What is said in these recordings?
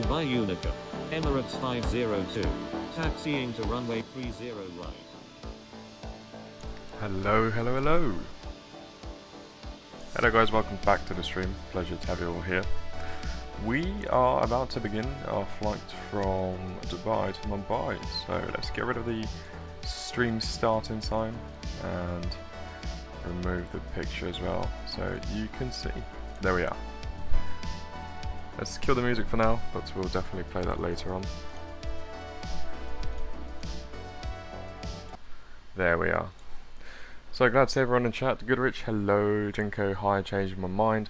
Dubai Unicum, Emirates 502, taxiing to runway 30 right. Hello. Hello guys, welcome back to the stream. Pleasure to have you all here. We are about to begin our flight from Dubai to Mumbai, so let's get rid of the stream starting sign and remove the picture as well so you can see. There we are. Let's kill the music for now, but we'll definitely play that later on. There we are. So glad to see everyone in chat. Goodrich, hello. Jinko, hi, changed my mind.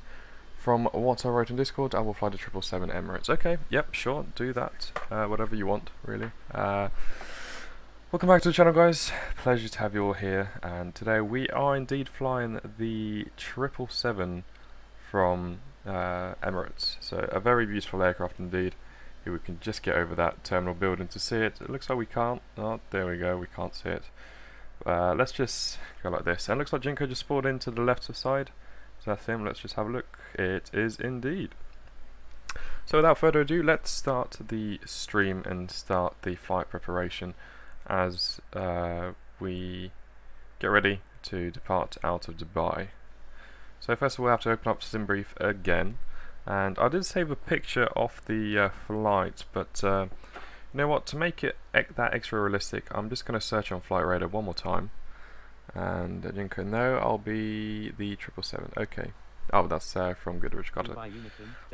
From what I wrote in Discord, I will fly to 777 Emirates. Okay, yep, sure, do that. Whatever you want, really. Welcome back to the channel, guys. Pleasure to have you all here. And today we are indeed flying the 777 from Emirates. So a very beautiful aircraft indeed. Here we can just get over that terminal building to see it. It looks like we can't. Oh, there we go, we can't see it. Let's just go like this. And it looks like Jinko just spawned into the left side. So that's him. Let's just have a look. It is indeed. So without further ado, let's start the stream and start the flight preparation as we get ready to depart out of Dubai. So first of all, we have to open up SimBrief again. And I did save a picture of the flight, but you know what, to make it that extra realistic, I'm just going to search on Flight Radar one more time. And Jinko, no, I'll be the 777. Okay. Oh, that's from Goodrich, got it.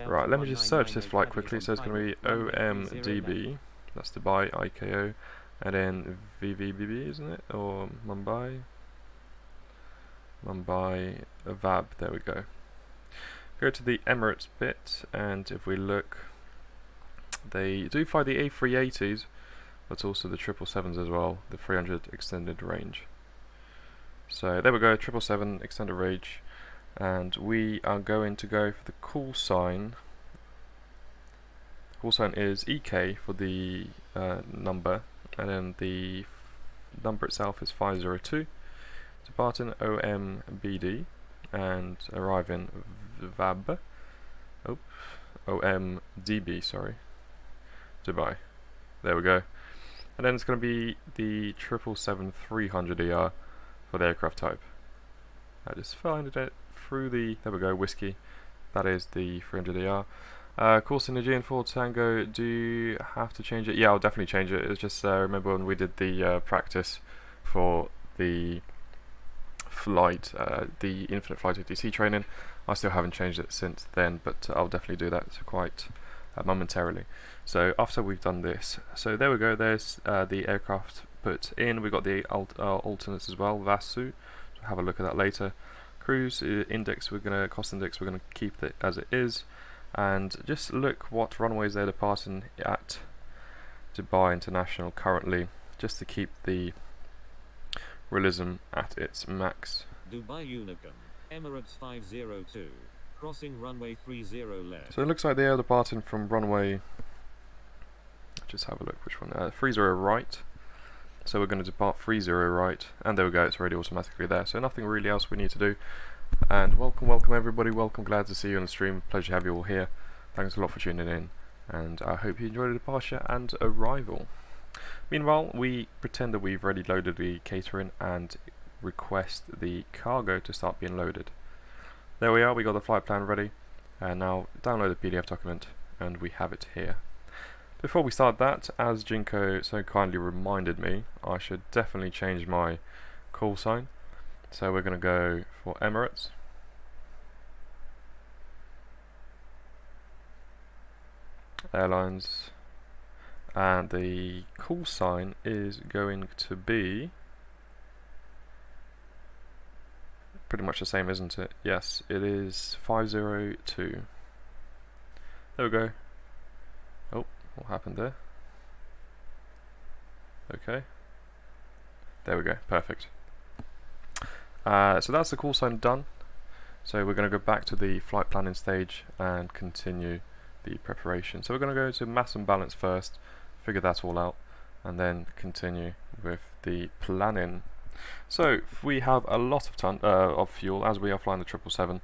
Right, let me just search this flight quickly. So it's going to be OMDB, that's Dubai, IKO, and then VABB, isn't it? Or Mumbai-VABB, there we go. Go to the Emirates bit, and if we look, they do fly the A380s, but also the 777s as well, the 300 extended range. So there we go, 777 extended range, and we are going to go for the call sign. Call sign is EK for the number, and then the number itself is 502. Departing OMBD and arriving VABB. Oh, OMDB, sorry. Dubai. There we go. And then it's going to be the 777-300ER for the aircraft type. I just find it through the, there we go, whiskey. That is the 300ER. Course in Aegean 4 Tango, do you have to change it? Yeah, I'll definitely change it. It's just, remember when we did the practice for the flight, the infinite flight ATC training, I still haven't changed it since then, but I'll definitely do that quite momentarily. So after we've done this, so there we go, there's the aircraft put in. We've got the alternates as well, VASU, so have a look at that later. Cruise index, cost index, we're gonna keep it as it is, and just look what runways they're departing at Dubai International currently, just to keep the realism at its max. Dubai Unicum, Emirates 502, crossing runway 30 left. So it looks like they are departing from runway, just have a look which one, 30 right. So we're going to depart 30 right, and there we go, it's already automatically there, so nothing really else we need to do. And welcome everybody, welcome, glad to see you on the stream, pleasure to have you all here. Thanks a lot for tuning in, and I hope you enjoyed the departure and arrival. Meanwhile, we pretend that we've already loaded the catering and request the cargo to start being loaded. There we are, we got the flight plan ready, and now download the PDF document, and we have it here. Before we start that, as Jinko so kindly reminded me, I should definitely change my call sign. So we're going to go for Emirates. Airlines. And the call sign is going to be pretty much the same, isn't it? Yes, it is 502. There we go. Oh, what happened there? Okay. There we go, perfect. So that's the call sign done. So we're going to go back to the flight planning stage and continue the preparation. So we're going to go to mass and balance first, figure that all out, and then continue with the planning. So we have a lot of fuel as we are flying the 777.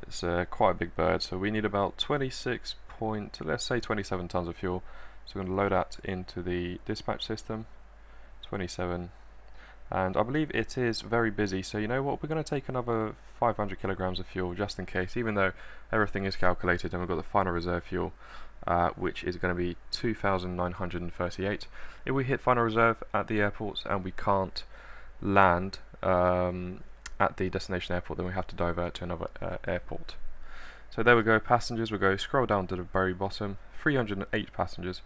It's quite a big bird, so we need about 26 let's say 27 tons of fuel. So we're going to load that into the dispatch system. 27. And I believe it is very busy, so you know what, we're going to take another 500 kilograms of fuel just in case, even though everything is calculated and we've got the final reserve fuel, which is going to be 2,938. If we hit final reserve at the airport and we can't land at the destination airport, then we have to divert to another airport. So there we go, passengers, we'll go scroll down to the very bottom, 308 passengers,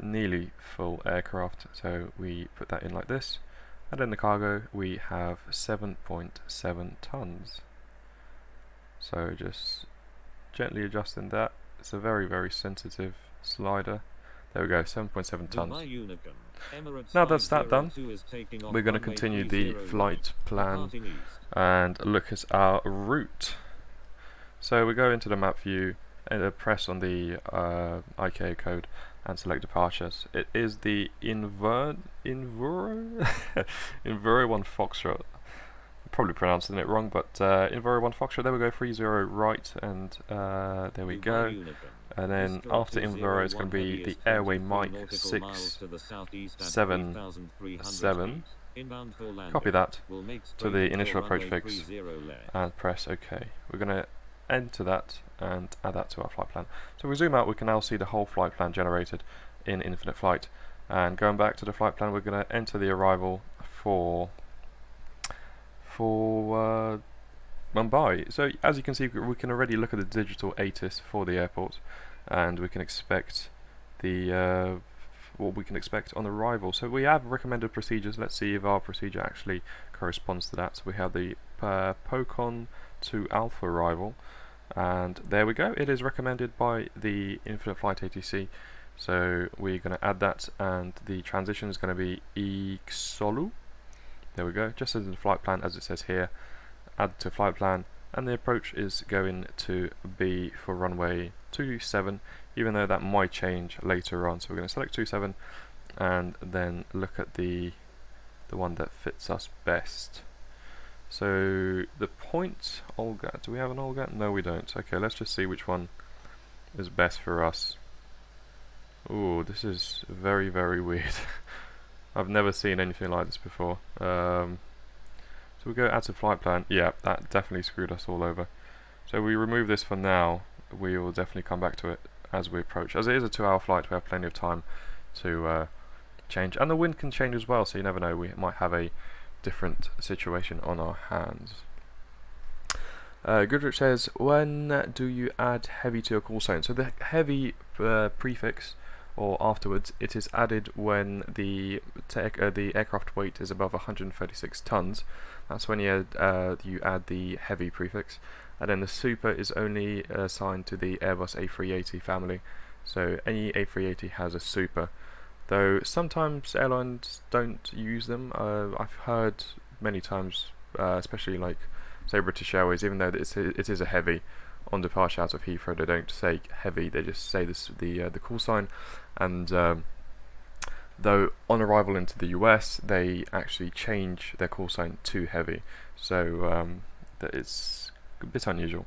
nearly full aircraft, so we put that in like this. And in the cargo we have 7.7 tons. So just gently adjusting that. It's a very, very sensitive slider. There we go, 7.7 tons. Now that's that done, we're going to continue the flight plan and look at our route. So we go into the map view and press on the ICAO code and select departures. It is the Invero 1 Foxtrot. I'm probably pronouncing it wrong, but Invero 1 Foxtrot. There we go, 30 right, and there we go. And then after Invero, it's going to be the Airway Mike 677. Copy that to the initial approach fix and press OK. We're going to enter that and add that to our flight plan. So if we zoom out, we can now see the whole flight plan generated in Infinite Flight. And going back to the flight plan, we're going to enter the arrival for Mumbai. So as you can see, we can already look at the digital ATIS for the airport, and we can expect the what we can expect on arrival. So we have recommended procedures. Let's see if our procedure actually corresponds to that. So we have the POCON to Alpha arrival, and there we go, it is recommended by the Infinite Flight ATC. So we're going to add that, and the transition is going to be Ixolu. There we go, just as in the flight plan as it says here, add to flight plan, and the approach is going to be for runway 27, even though that might change later on. So we're going to select 27 and then look at the one that fits us best. So the point Olga, do we have an Olga? No, we don't. Okay, let's just see which one is best for us. Ooh, this is very, very weird. I've never seen anything like this before. So we go add to flight plan. Yeah, that definitely screwed us all over. So we remove this for now. We will definitely come back to it as we approach. As it is a 2-hour flight, we have plenty of time to change. And the wind can change as well, so you never know. We might have a different situation on our hands. Goodrich says, when do you add heavy to your call sign? So the heavy prefix, or afterwards, it is added when the aircraft weight is above 136 tons. That's when you add the heavy prefix. And then the super is only assigned to the Airbus A380 family. So any A380 has a super. Though sometimes airlines don't use them. I've heard many times, especially like say British Airways, even though it is a heavy, on departure out of Heathrow they don't say heavy, they just say the call sign. And though on arrival into the US they actually change their call sign to heavy, so that it's a bit unusual.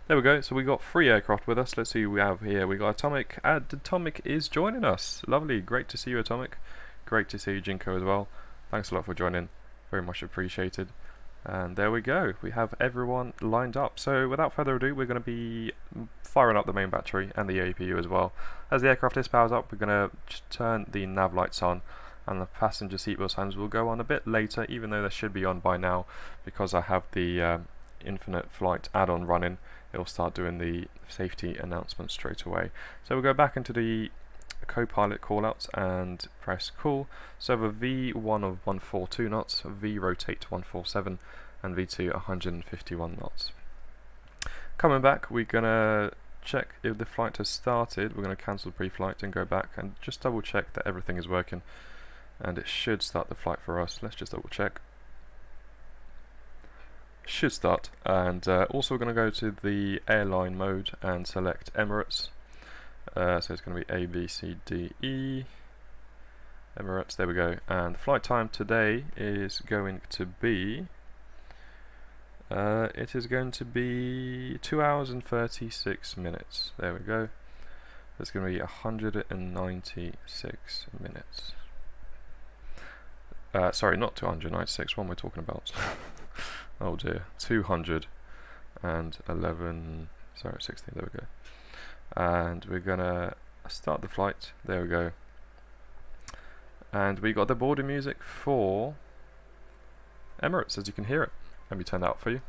There we go, so we got 3 aircraft with us. Let's see who we have here. We got Atomic, and Atomic is joining us. Lovely, great to see you, Atomic. Great to see you, Jinko, as well. Thanks a lot for joining, very much appreciated. And there we go, we have everyone lined up. So without further ado, we're going to be firing up the main battery and the APU as well. As the aircraft is powered up, we're going to turn the nav lights on, and the passenger seatbelt signs will go on a bit later, even though they should be on by now, because I have the Infinite Flight add-on running. It'll start doing the safety announcement straight away. So we'll go back into the co-pilot callouts and press call. So the V1 of 142 knots, V rotate to 147, and V2 151 knots. Coming back, we're gonna check if the flight has started. We're gonna cancel pre-flight and go back and just double check that everything is working, and it should start the flight for us. Let's just double check. Should start. And also we're going to go to the airline mode and select Emirates. So it's going to be A, B, C, D, E. Emirates, there we go. And the flight time today is going to be 2 hours and 36 minutes. There we go. It's going to be 196 minutes. Sorry, not 296. What am I talking about? Oh dear, 211. Sorry, 16. There we go. And we're gonna start the flight. There we go. And we got the boarding music for Emirates, as you can hear it. Let me turn that up for you.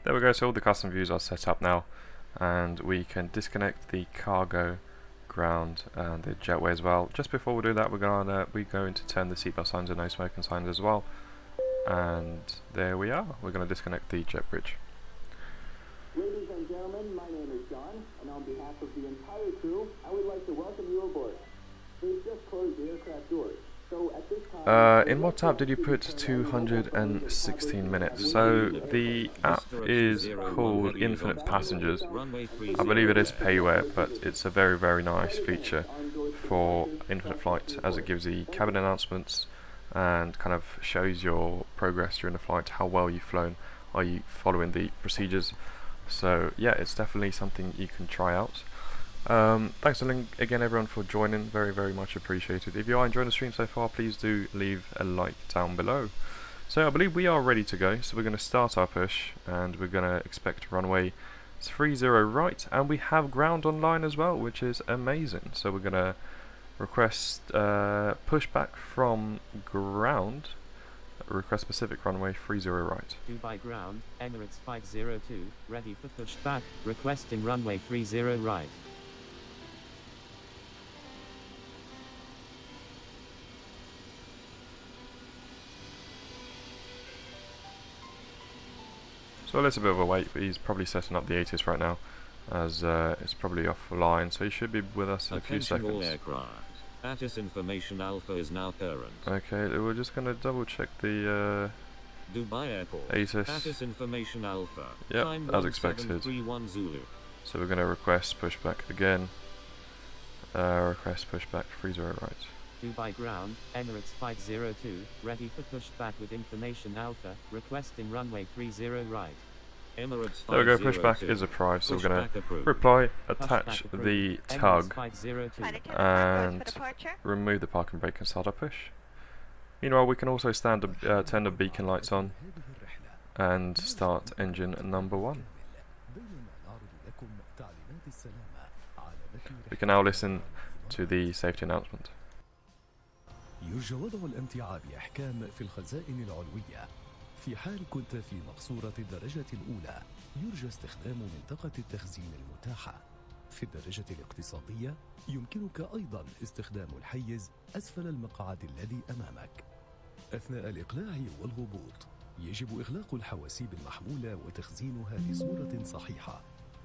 There we go, so all the custom views are set up now, and we can disconnect the cargo, ground and the jetway as well. Just before we do that, we're going to turn the seatbelt signs and no smoking signs as well, and there we are. We're going to disconnect the jet bridge. Ladies and gentlemen, my name is John, and on behalf of the entire crew, I would like to welcome you aboard. They've just closed the aircraft doors. In what app did you put 216 minutes? So the app is called Infinite Passengers. I believe it is payware, but it's a very, very nice feature for Infinite Flight, as it gives the cabin announcements and kind of shows your progress during the flight, how well you've flown, are you following the procedures. So yeah, it's definitely something you can try out. Thanks again everyone for joining, very, very much appreciated. If you are enjoying the stream so far, please do leave a like down below. So I believe we are ready to go, so we're going to start our push and we're going to expect runway 30 right, and we have ground online as well, which is amazing. So we're going to request pushback from ground, request Pacific runway 30 right. Dubai ground, Emirates 502, ready for pushback, requesting runway 30 right. So a little bit of a wait, but he's probably setting up the ATIS right now, as it's probably offline, so he should be with us in a few seconds. All aircraft. ATIS information alpha is now current. Okay, we're just going to double check the Dubai Airport. ATIS. ATIS information alpha. Yep, Time as expected. 1731 Zulu. So we're going to request pushback again. Request pushback 30 right. Dubai ground, Emirates 502, ready for pushback with information alpha, requesting runway 30 right. Emirates 502. There we go, pushback is approved, so we're going to reply, attach the tug, and remove the parking brake and start our push. Meanwhile, we can also turn the beacon lights on and start engine number 1. We can now listen to the safety announcement. يرجى وضع الأمتعة بإحكام في الخزائن العلوية. في حال كنت في مقصورة الدرجة الأولى، يرجى استخدام منطقة التخزين المتاحة. في الدرجة الاقتصادية، يمكنك أيضاً استخدام الحيز أسفل المقعد الذي أمامك. أثناء الإقلاع والهبوط، يجب إغلاق الحواسيب المحمولة وتخزينها بصورة صحيحة،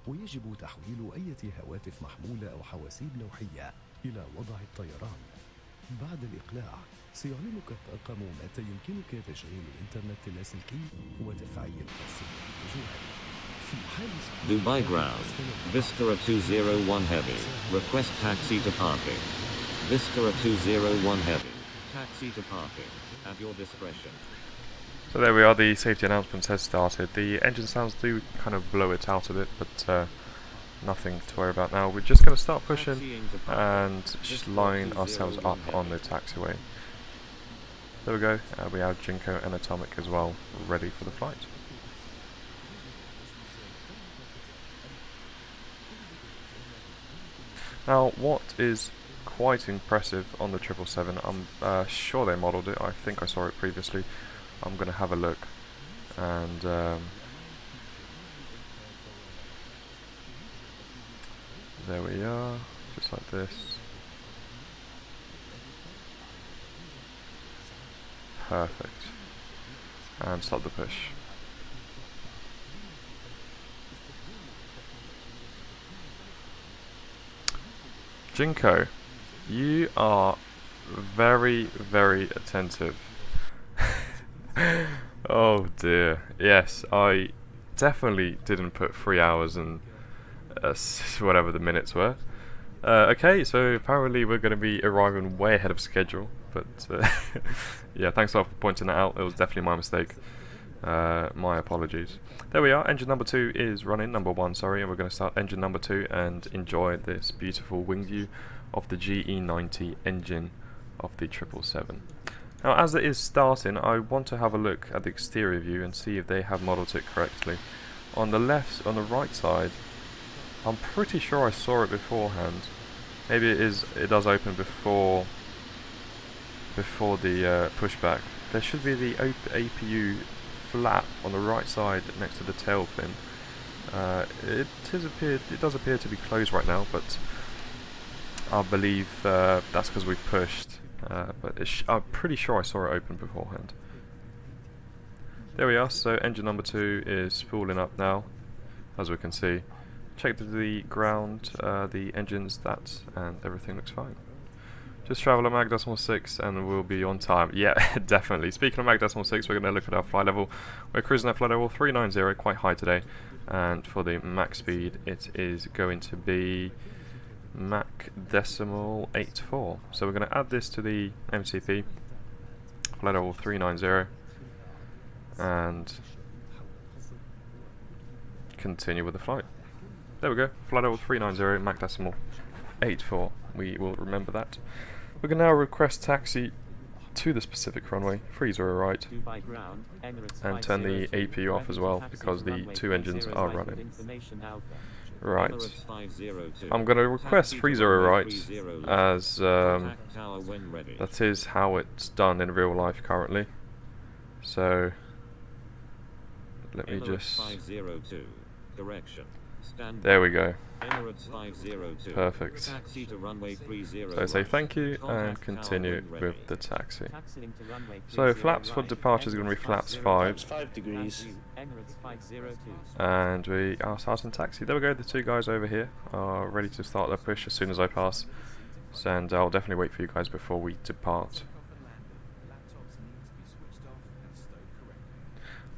ويجب تحويل أي هواتف محمولة أو حواسيب لوحية إلى وضع الطيران. بعد الإقلاع سيعلمك الطاقم متى يمكنك تشغيل الإنترنت اللاسلكي وتفعيل خاصية الوجوه. في حال Dubai ground, Vistara 201 heavy, request taxi to parking. Vistara 201 heavy, taxi to parking, at your discretion. So there we are, the safety announcements has started. The engine sounds do kind of blow it out a bit, but nothing to worry about now. We're just going to start pushing and just line ourselves up on the taxiway. There we go, we have Jinko and Atomic as well, ready for the flight. Now, what is quite impressive on the 777, I'm sure they modelled it, I think I saw it previously. I'm going to have a look, and there we are, just like this. Perfect. And stop the push. Jinko, you are very, very attentive. Oh dear. Yes, I definitely didn't put 3 hours and whatever the minutes were. Okay, so apparently we're going to be arriving way ahead of schedule, but yeah, thanks a lot for pointing that out. It was definitely my mistake. My apologies. There we are, engine number 2 is running, number 1, sorry, and we're going to start engine number 2 and enjoy this beautiful wing view of the GE90 engine of the 777. Now, as it is starting, I want to have a look at the exterior view and see if they have modelled it correctly. On the right side, I'm pretty sure I saw it beforehand. Maybe it does open before the pushback. There should be the APU flap on the right side next to the tail fin. It does appear to be closed right now, but I believe that's because we pushed. But I'm pretty sure I saw it open beforehand. There we are. So engine number 2 is spooling up now, as we can see. Checked the ground, the engine stats, and everything looks fine. Just travel at Mach decimal 6 and we'll be on time. Yeah, definitely. Speaking of Mach decimal 6, we're going to look at our flight level. We're cruising at flight level 390, quite high today. And for the Mach speed, it is going to be Mach decimal 84. So we're going to add this to the MCP, flight level 390, and continue with the flight. There we go, flight level 390, Mach decimal 84. We will remember that. We can now request taxi to the specific runway, 30 right, and turn the APU off as well, because the 2 engines are running. Right. I'm going to request 30 right, as that is how it's done in real life currently. So, let me just... There we go. Perfect. So say thank you and continue with the taxi. So flaps for departure is going to be flaps 5. 5 degrees. And we are starting taxi. There we go, the 2 guys over here are ready to start their push as soon as I pass. And I'll definitely wait for you guys before we depart.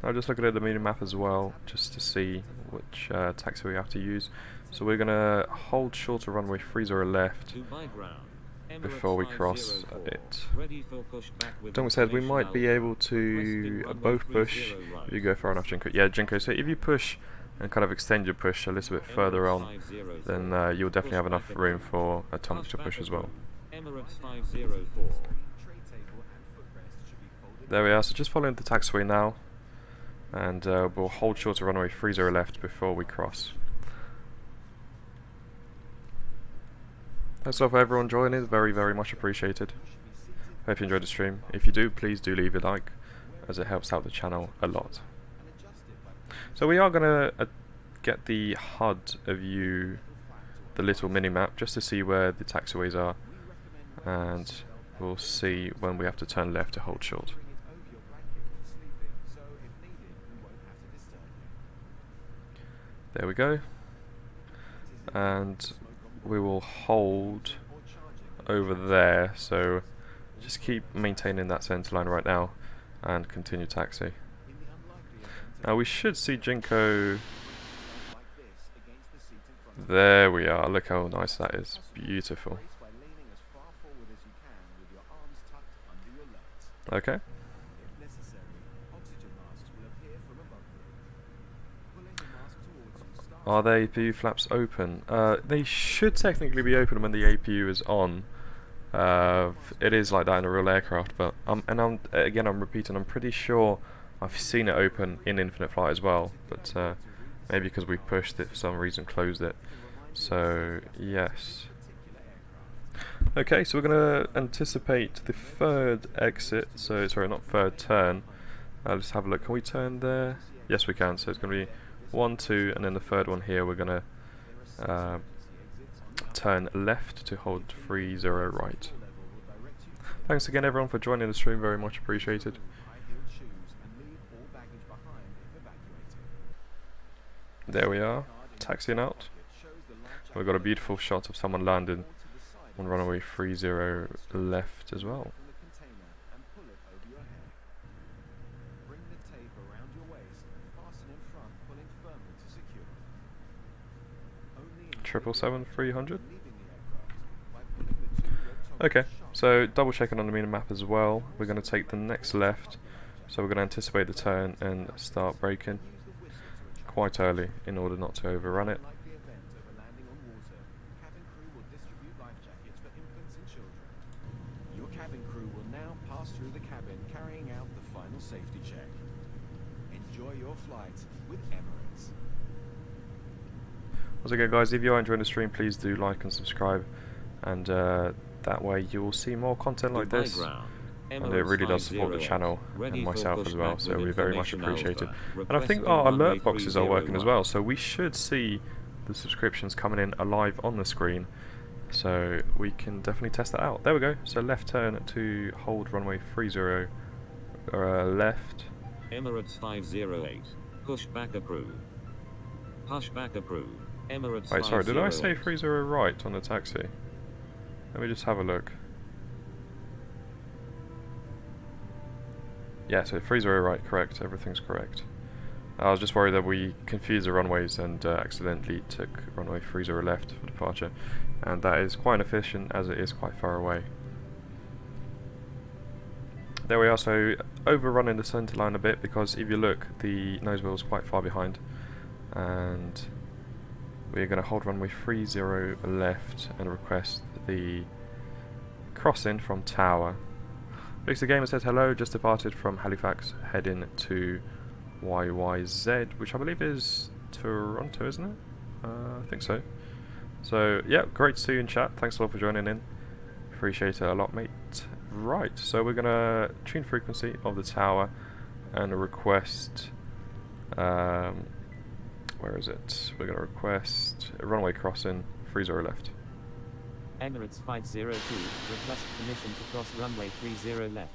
I'll just look at the mini-map as well, just to see which taxi we have to use. So we're going to hold short of runway 30 left before we cross it. Dong said we might be able to both push if you go far enough, Jinko. Yeah, Jinko, so if you push and kind of extend your push a little bit further on, then you'll definitely have enough room for Atomic to push as well. There we are, so just following the taxiway now. And we'll hold short of runway 30 left before we cross. That's all for everyone joining, very, very much appreciated. Hope you enjoyed the stream. If you do, please do leave a like, as it helps out the channel a lot. So we are going to get the HUD view, the little mini-map, just to see where the taxiways are. And we'll see when we have to turn left to hold short. There we go, and we will hold over there, so just keep maintaining that centre line right now and continue taxi. Now we should see Jinko. There we are, look how nice that is, beautiful. Okay. Are the APU flaps open? They should technically be open when the APU is on. It is like that in a real aircraft, but I'm repeating, I'm pretty sure I've seen it open in Infinite Flight as well, but maybe because we pushed it for some reason, closed it. So yes. Okay, so we're going to anticipate the 3rd exit. So sorry, not 3rd turn. Let's have a look. Can we turn there? Yes, we can. So it's going to be 1, 2, and then the 3rd one here. We're going to turn left to hold 30 right. Thanks again everyone for joining the stream, very much appreciated. There we are, taxiing out. We've got a beautiful shot of someone landing on runway 30 left as well. 777-300. Okay, so double checking on the map as well. We're going to take the next left, so we're going to anticipate the turn and start braking quite early in order not to overrun it. Your cabin crew will now pass through the cabin carrying out the final safety check. Enjoy your flight with Emirates. Once again guys, if you are enjoying the stream, please do like and subscribe, and that way you will see more content like this, and it really does support the channel and myself as well, so we very much appreciate it. And I think our alert boxes are working as well, so we should see the subscriptions coming in alive on the screen, so we can definitely test that out. There we go, so left turn to hold runway 30 left. Emirates 508, push back approved. Push back approved. Emirates. Wait, sorry, did I say 30 right on the taxi? Let me just have a look. Yeah, so 30 right, correct, everything's correct. I was just worried that we confused the runways and accidentally took runway 30 left for departure, and that is quite inefficient as it is quite far away. There we are, so overrunning the centre line a bit, because if you look, the nose wheel is quite far behind, and we're going to hold runway 30 left and request the crossing from Tower. Victor Gamer says hello, just departed from Halifax, heading to YYZ, which I believe is Toronto, isn't it? I think so. So, yeah, great to see you in chat. Thanks a lot for joining in. Appreciate it a lot, mate. Right, so we're going to tune frequency of the Tower and request... where is it? We're going to request a runway crossing 30 left. Emirates 502, request permission to cross runway 30 left.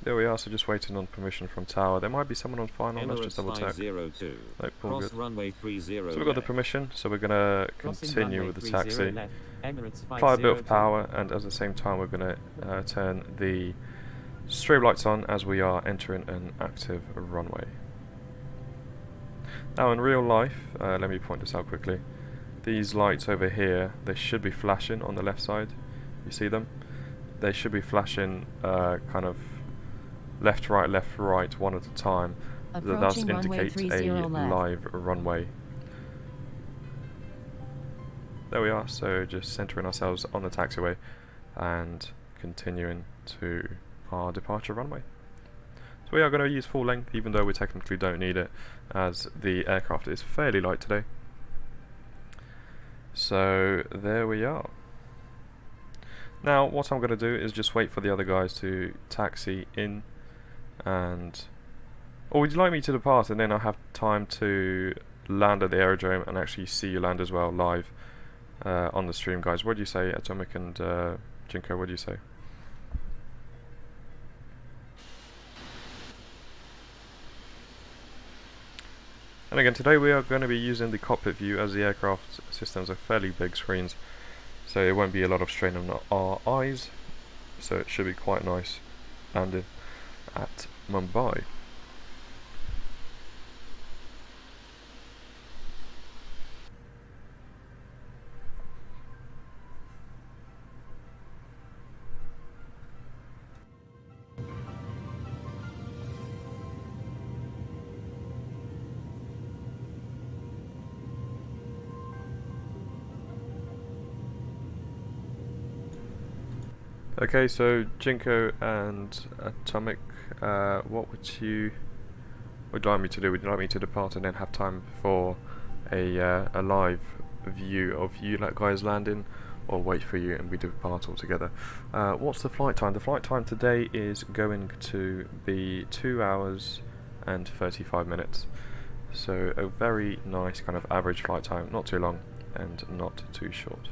There we are, so just waiting on permission from Tower. There might be someone on final, let's just double check. 502, nope, all cross good. runway 30 So we've got the permission, so we're going to continue with the taxi. Left. Emirates Apply a bit of power, and at the same time we're going to turn the strobe lights on as we are entering an active runway. Now in real life, let me point this out quickly, these lights over here, they should be flashing on the left side. You see them? They should be flashing kind of left, right, one at a time. That does indicate a live runway. There we are, so just centering ourselves on the taxiway and continuing to our departure runway. So we are going to use full length, even though we technically don't need it, as the aircraft is fairly light today. So there we are. Now what I'm going to do is just wait for the other guys to taxi in, and... or would you like me to depart and then I'll have time to land at the aerodrome and actually see you land as well live on the stream, guys? What do you say, Atomic and Jinko, what do you say? And again, today we are going to be using the cockpit view, as the aircraft systems are fairly big screens, so it won't be a lot of strain on our eyes, so it should be quite nice landing at Mumbai. Okay, so Jinko and Atomic, what would you like me to do? Would you like me to depart and then have time for a live view of you guys landing, or wait for you and we depart all together? What's the flight time? The flight time today is going to be 2 hours and 35 minutes. So a very nice kind of average flight time, not too long. and not too short.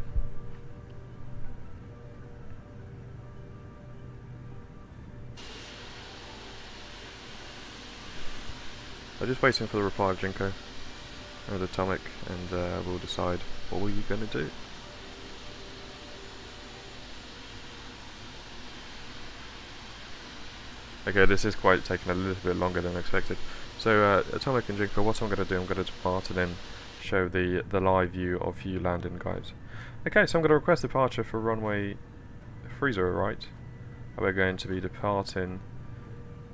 I'm just waiting for the reply of Jinko and Atomic, and we'll decide what we're going to do. Okay, this is quite taking a little bit longer than expected. So Atomic and Jinko, what I'm going to do, I'm going to depart and then show the live view of you landing, guys. Okay, so I'm going to request departure for runway 30 right. We're going to be departing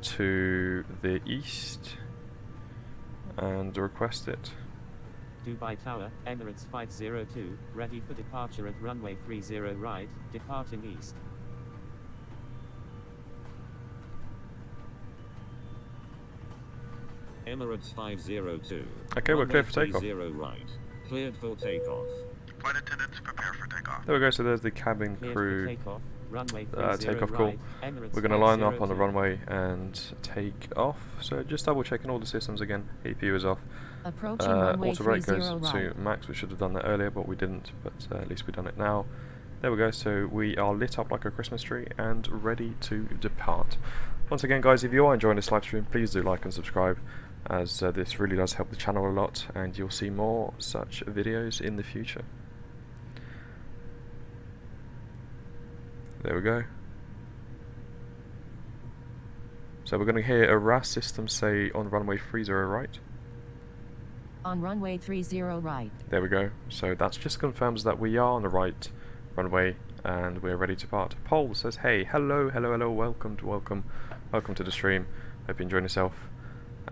to the east and request it. Dubai Tower, Emirates 502, ready for departure at runway 30 right, departing east. Emirates 502. Okay, we're clear for takeoff. 30 right. Cleared for takeoff. Flight attendants, prepare for takeoff. There we go, so there's the cabin Cleared crew for takeoff, runway 30 takeoff right, call. Emirates We're going to line up on the 502. runway and take off. So just double checking all the systems again. APU is off. Approaching runway Auto rate 30 goes right. to max. We should have done that earlier, but we didn't. But at least we've done it now. There we go. So we are lit up like a Christmas tree and ready to depart. Once again, guys, if you are enjoying this live stream, please do like and subscribe, as this really does help the channel a lot, and you'll see more such videos in the future. There we go. So we're going to hear a RAS system say on runway 30 right. On runway 30 right. There we go. So that just confirms that we are on the right runway and we're ready to depart. Paul says, hey, hello, welcome to the stream. Hope you're enjoying yourself.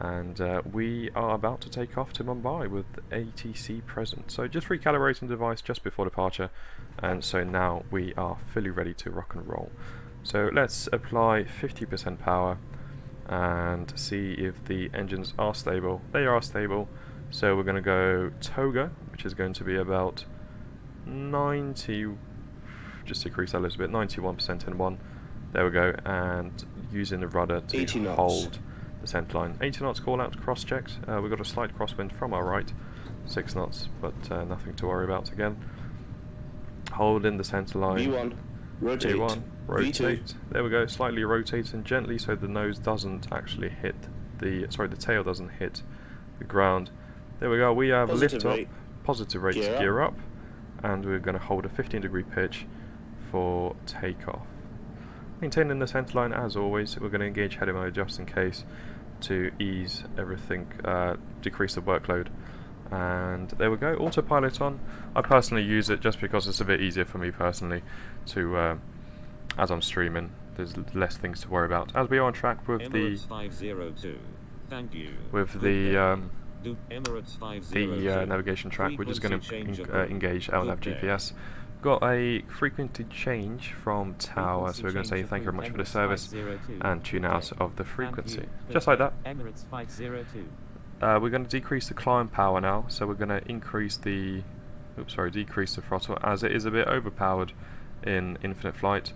And we are about to take off to Mumbai with ATC present. So just recalibrating the device just before departure, and so now we are fully ready to rock and roll. So let's apply 50% power and see if the engines are stable. They are stable, so we're going to go Toga, which is going to be about 90, just decrease that a little bit, 91% in one. There we go, and using the rudder to hold the center line. 80 knots call out cross checked. We've got a slight crosswind from our right, 6 knots, but nothing to worry about again. Hold in the center line. V1, rotate. V1, rotate. V2. There we go, slightly rotating gently so the nose doesn't actually hit the, sorry, the tail doesn't hit the ground. There we go, we have Positive lift rate. up, positive rate to gear up, and we're going to hold a 15-degree pitch for takeoff. Maintaining the center line as always. We're going to engage header mode just in case to ease everything, decrease the workload. And there we go, autopilot on. I personally use it just because it's a bit easier for me personally to, as I'm streaming, there's less things to worry about. As we are on track with Emirates 502. Thank you. with the Emirates 502. navigation track, we're just going Frequency change to approved. engage LNAV Good day. GPS. Got a frequency change from tower, so we're going to say thank you very much for the service and tune out of the frequency. Just like that. Emirates 502. We're going to decrease the climb power now, so we're going to increase the, decrease the throttle as it is a bit overpowered in infinite flight.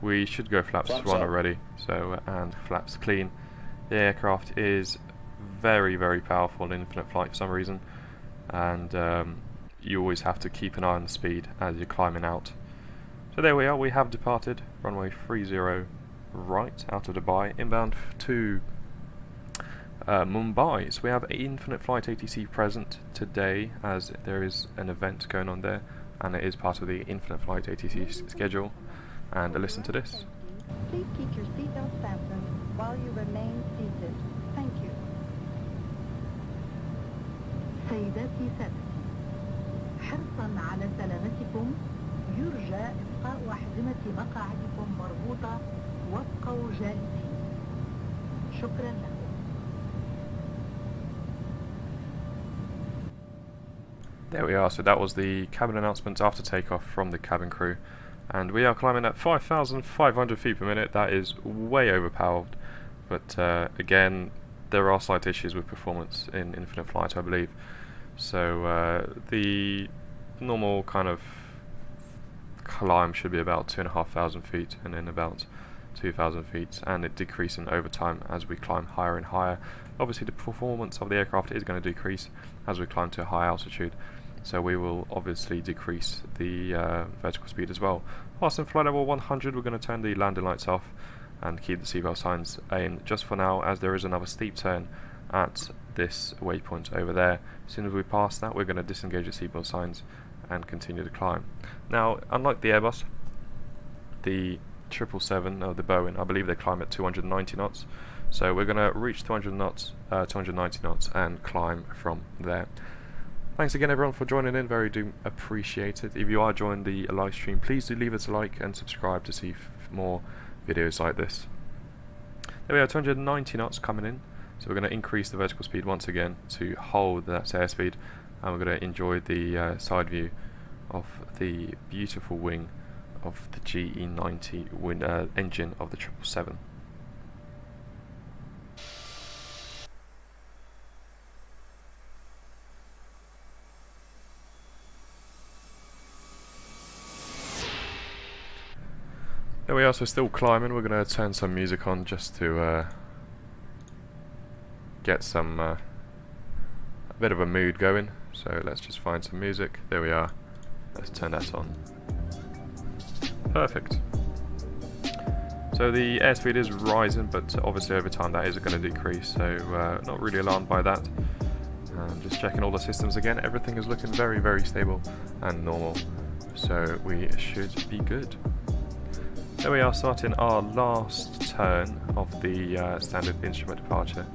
We should go flaps 1 up. already, so and flaps clean. The aircraft is very, very powerful in infinite flight for some reason, and you always have to keep an eye on the speed as you're climbing out. So there we are, we have departed runway 30 right out of Dubai, inbound to Mumbai. So we have Infinite Flight ATC present today as there is an event going on there, and it is part of the Infinite Flight ATC schedule. And listen to this. Please keep your seatbelt fastened while you remain seated. Thank you. سيداتي سادتي، حرصا على سلامتكم يرجى إبقاء أحزمة مقاعدكم مربوطة وابقوا جالسين. شكرا لكم. There we are, so that was the cabin announcement after takeoff from the cabin crew. And we are climbing at 5,500 feet per minute. That is way overpowered, but again, there are slight issues with performance in infinite flight, I believe. So the normal kind of climb should be about 2,500 feet, and then about 2,000 feet, and it decreasing over time as we climb higher and higher. Obviously the performance of the aircraft is going to decrease as we climb to a high altitude, so we will obviously decrease the vertical speed as well. Passing flight level 100, we're going to turn the landing lights off and keep the seatbelt signs in just for now, as there is another steep turn at this waypoint over there. As soon as we pass that, we're going to disengage the seatbelt signs and continue to climb. Now, unlike the Airbus, the 777, or the Boeing, I believe they climb at 290 knots. So we're going to reach 290 knots and climb from there. Thanks again everyone for joining in, very do appreciate it. If you are joining the live stream, please do leave us a like and subscribe to see more videos like this. There we are, 290 knots coming in. So we're going to increase the vertical speed once again to hold that airspeed, and we're going to enjoy the side view of the beautiful wing of the GE90 engine of the 777. There we are, so still climbing. We're going to turn some music on just to get some a bit of a mood going. So let's just find some music. There we are. Let's turn that on. Perfect. So the airspeed is rising, but obviously over time that is going to decrease, so not really alarmed by that. Just checking all the systems again. Everything is looking very, very stable and normal, so we should be good. There we are, starting our last turn of the standard instrument departure,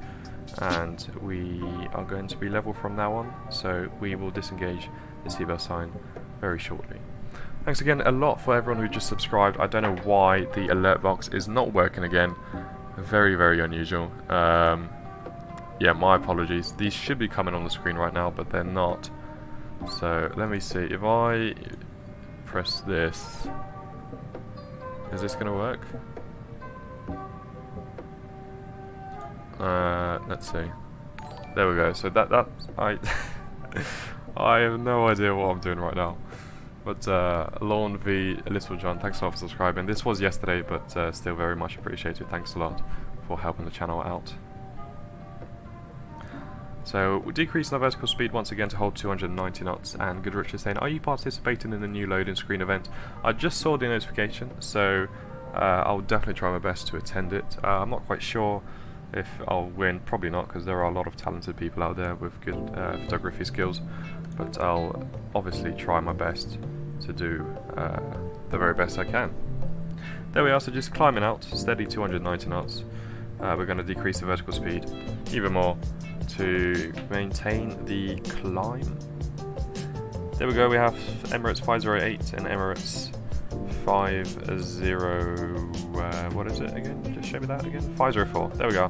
and we are going to be level from now on, so we will disengage the seatbelt sign very shortly. Thanks again a lot for everyone who just subscribed. I don't know why the alert box is not working again. Very, very unusual. Yeah, my apologies. These should be coming on the screen right now, but they're not. So let me see. If I press this, is this going to work? Let's see. There we go. So that I I have no idea what I'm doing right now. But Lawn v Little John, thanks a lot for subscribing. This was yesterday, but still very much appreciated. Thanks a lot for helping the channel out. So we're decreasing our vertical speed once again to hold 290 knots. And Goodrich is saying, are you participating in the new loading screen event? I just saw the notification, so I'll definitely try my best to attend it. I'm not quite sure if I'll win, probably not, because there are a lot of talented people out there with good photography skills, but I'll obviously try my best to do the very best I can. There we are, so just climbing out, steady 290 knots. We're going to decrease the vertical speed even more to maintain the climb. There we go, we have Emirates 508 and Emirates 50, what is it again? Just show me that again. 504, there we go.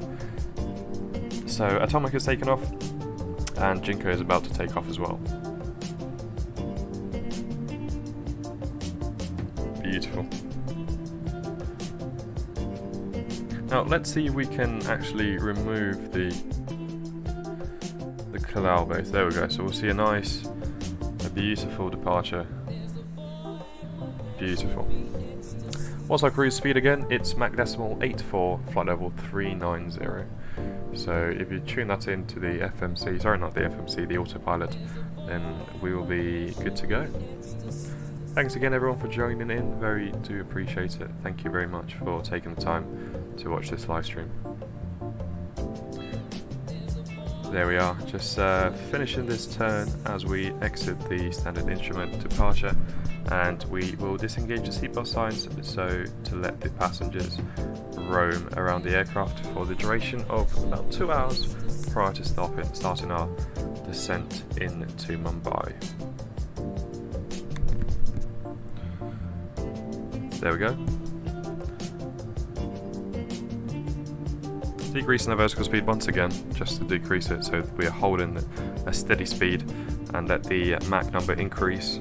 So Atomic is taken off, and Jinko is about to take off as well. Beautiful. Now let's see if we can actually remove the cloud base. There we go. So we'll see a beautiful departure. Beautiful. What's our cruise speed again? It's Mach decimal 84, flight level 390. So if you tune that into the FMC, sorry, not the FMC, the autopilot, then we will be good to go. Thanks again everyone for joining in, very do appreciate it. Thank you very much for taking the time to watch this live stream. There we are, just finishing this turn as we exit the standard instrument departure, and we will disengage the seatbelt signs so to let the passengers roam around the aircraft for the duration of about 2 hours prior to starting our descent into Mumbai. There we go. Decreasing the vertical speed once again, just to decrease it so we are holding a steady speed and let the Mach number increase.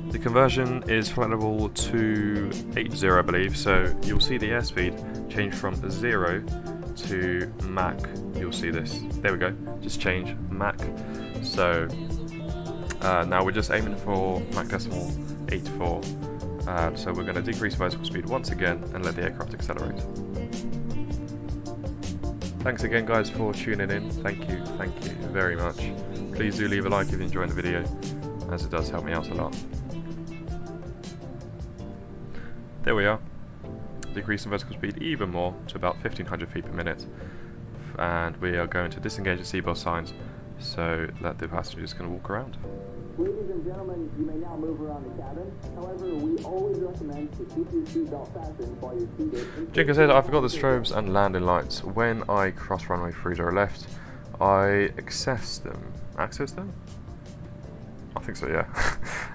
The conversion is flight level 280, I believe, so you'll see the airspeed change from 0 to Mach. You'll see this. There we go, just change Mach. So now we're just aiming for Mach decimal 84. So we're going to decrease vertical speed once again and let the aircraft accelerate. Thanks again guys for tuning in. Thank you very much. Please do leave a like if you're enjoying the video, as it does help me out a lot. There we are. Decreasing vertical speed even more to about 1500 feet per minute. And we are going to disengage the seatbelt signs so that the passengers can walk around. Ladies and gentlemen, you may now move around the cabin. However, we always recommend to keep your seatbelt fastened while you're seated. Jinko said, I forgot the strobes and landing lights. When I crossed runway 30 left, I accessed them. Accessed them? I think so, yeah.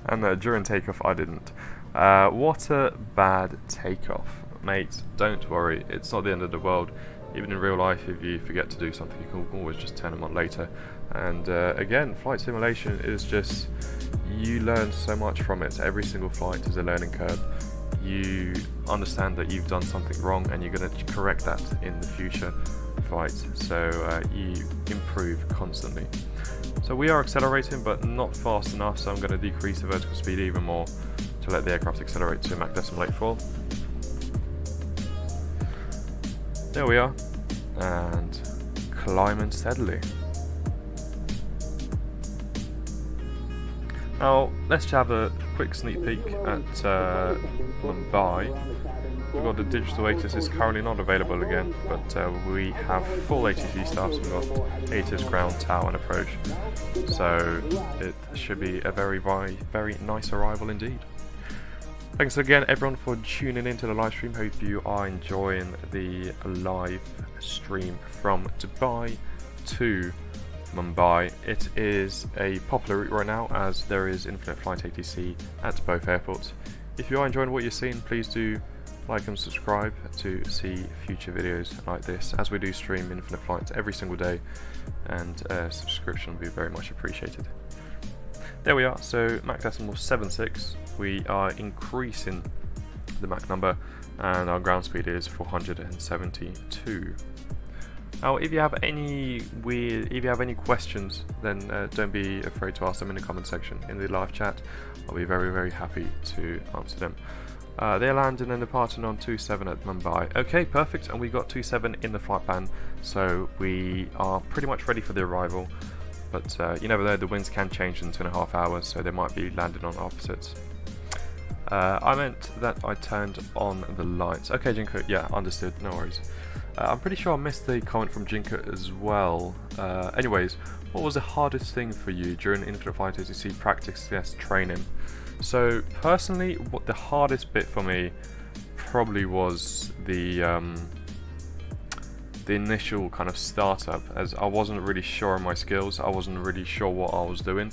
And during takeoff, I didn't. What a bad takeoff. Mate, don't worry, it's not the end of the world. Even in real life, if you forget to do something, you can always just turn them on later. And again, flight simulation is just, you learn so much from it. Every single flight is a learning curve. You understand that you've done something wrong and you're going to correct that in the future flights. So you improve constantly. So we are accelerating, but not fast enough, so I'm going to decrease the vertical speed even more to let the aircraft accelerate to Mach 0.84. There we are, and climbing steadily. Now, let's have a quick sneak peek at Mumbai. We've got the digital ATIS is currently not available again, but we have full ATC staff, so we've got ATIS, ground, tower and approach. So it should be a very, very, very nice arrival indeed. Thanks again everyone for tuning into the live stream. Hope you are enjoying the live stream from Dubai to Mumbai. It is a popular route right now as there is infinite flight ATC at both airports. If you are enjoying what you're seeing, please do like and subscribe to see future videos like this, as we do stream infinite flights every single day, and subscription will be very much appreciated. There we are, so Mach 0.76, we are increasing the Mach number and our ground speed is 472. Now if you have any questions, then don't be afraid to ask them in the comment section in the live chat. I'll be very, very happy to answer them. They're landing and departing on 27 at Mumbai. Okay, perfect, and we got 27 in the flight plan, so we are pretty much ready for the arrival. But you never know, the winds can change in 2.5 hours, so they might be landing on opposites. I meant that I turned on the lights. Okay, Jinko, yeah, understood, no worries. I'm pretty sure I missed the comment from Jinko as well. Anyways, what was the hardest thing for you during Infinite Flight ATC practice test training? So, personally, what the hardest bit for me probably was the initial kind of startup, as I wasn't really sure of my skills, I wasn't really sure what I was doing,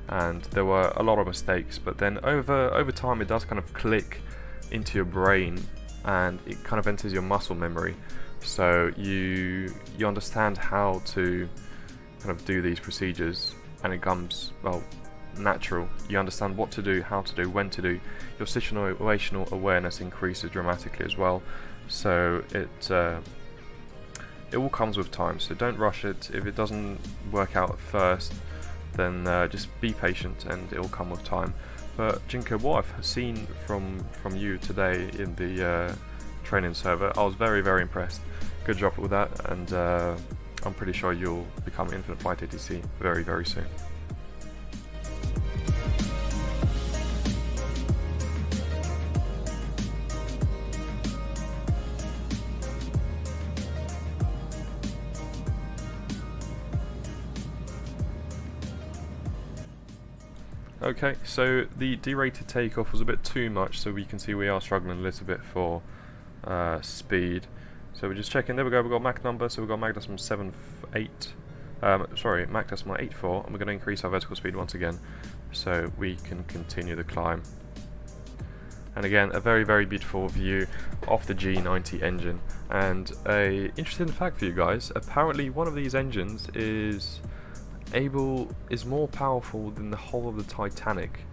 and there were a lot of mistakes. But then over time it does kind of click into your brain and it kind of enters your muscle memory, so you understand how to kind of do these procedures, and it comes, well, natural. You understand what to do, how to do, when to do. Your situational awareness increases dramatically as well, so it all comes with time, so don't rush it. If it doesn't work out at first, then just be patient and it will come with time. But Jinko, what I've seen from you today in the training server, I was very, very impressed. Good job with that, and I'm pretty sure you'll become Infinite Flight ATC very, very soon. Okay, so the derated takeoff was a bit too much, so we can see we are struggling a little bit for speed. So we're just checking. There we go. We've got Mach number, so we've got Mach 0.78. Sorry, Mach 0.84, and we're going to increase our vertical speed once again, so we can continue the climb. And again, a very, very beautiful view of the G90 engine. And a interesting fact for you guys: apparently, one of these engines is more powerful than the whole of the Titanic,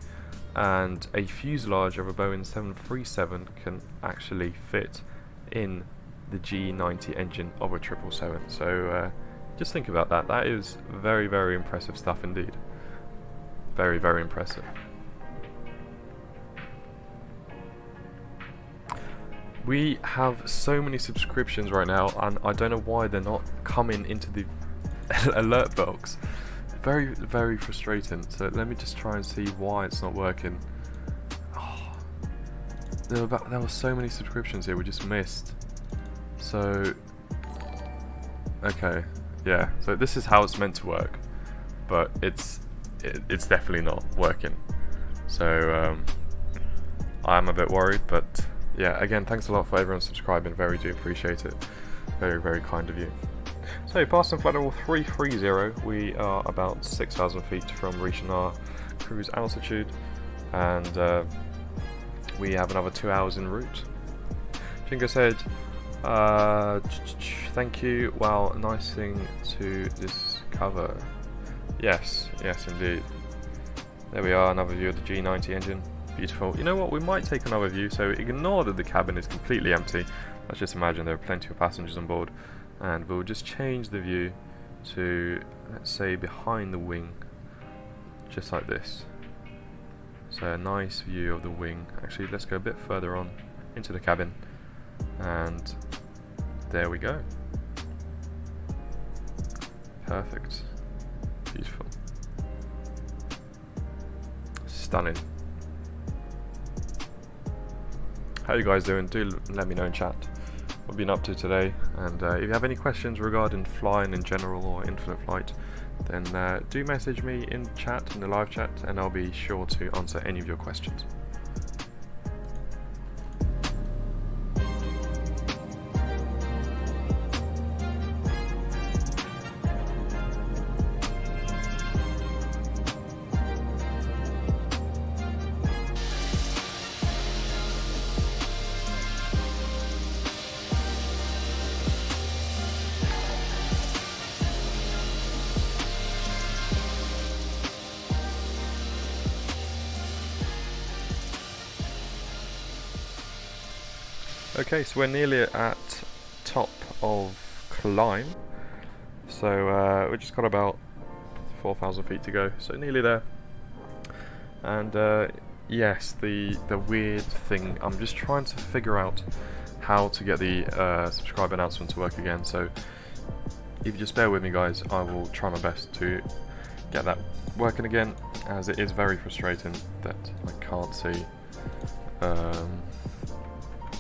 and a fuselage of a Boeing 737 can actually fit in the G90 engine of a 777. So just think about that. That is very, very impressive stuff indeed. Very, very impressive. We have so many subscriptions right now, and I don't know why they're not coming into the alert box. very, very frustrating. So let me just try and see why it's not working. Oh, there were so many subscriptions here we just missed. So, okay, yeah. So this is how it's meant to work, but it's definitely not working. So I'm a bit worried, but yeah. Again, thanks a lot for everyone subscribing. Very do appreciate it. Very, very kind of you. So, passing flight level 330, we are about 6,000 feet from reaching our cruise altitude, and we have another 2 hours en route. Jingo said, thank you, wow, nice thing to discover. Yes, yes indeed. There we are, another view of the G90 engine. Beautiful. You know what, we might take another view, so ignore that the cabin is completely empty. Let's just imagine there are plenty of passengers on board. And we'll just change the view to, let's say, behind the wing, just like this. So a nice view of the wing. Actually, let's go a bit further on into the cabin, and there we go. Perfect. Beautiful. Stunning. How you guys doing? Do let me know in chat what I've been up to today, and if you have any questions regarding flying in general or infinite flight, then do message me in chat, in the live chat, and I'll be sure to answer any of your questions. Okay, so we're nearly at top of climb, so we've just got about 4,000 feet to go, so nearly there. And yes, the weird thing, I'm just trying to figure out how to get the subscribe announcement to work again, so if you just bear with me guys, I will try my best to get that working again, as it is very frustrating that I can't see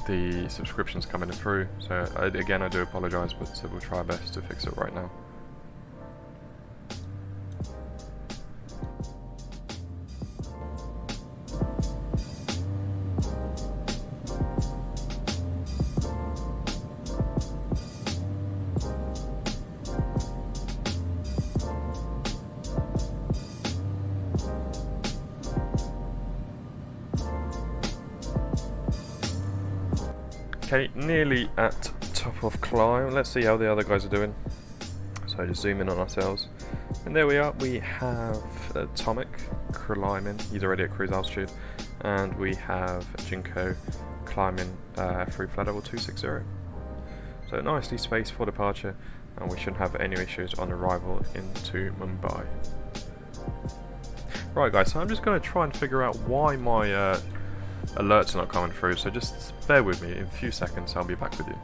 the subscriptions coming through. So again, I do apologise, but we'll try our best to fix it right now. Okay, nearly at top of climb. Let's see how the other guys are doing. So just zoom in on ourselves. And there we are. We have Atomic climbing. He's already at cruise altitude. And we have Jinko climbing through flight level 260. So nicely spaced for departure. And we shouldn't have any issues on arrival into Mumbai. Right guys, so I'm just going to try and figure out why my alerts are not coming through, so just bear with me. In a few seconds I'll be back with you.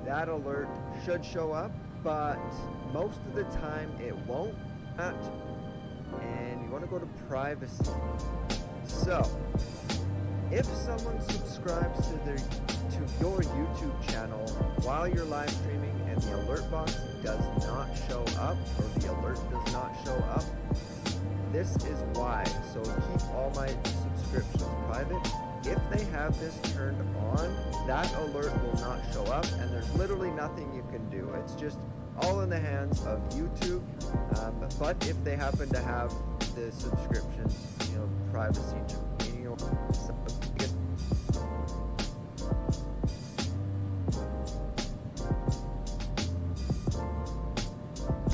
That alert should show up, but most of the time it won't. And you want to go to privacy. So, if someone subscribes to your YouTube channel while you're live streaming and the alert box does not show up, or the alert does not show up, this is why. So keep all my subscriptions private. If they have this turned on, that alert will not show up, and there's literally nothing you can do. It's just all in the hands of YouTube. But if they happen to have the subscriptions, privacy,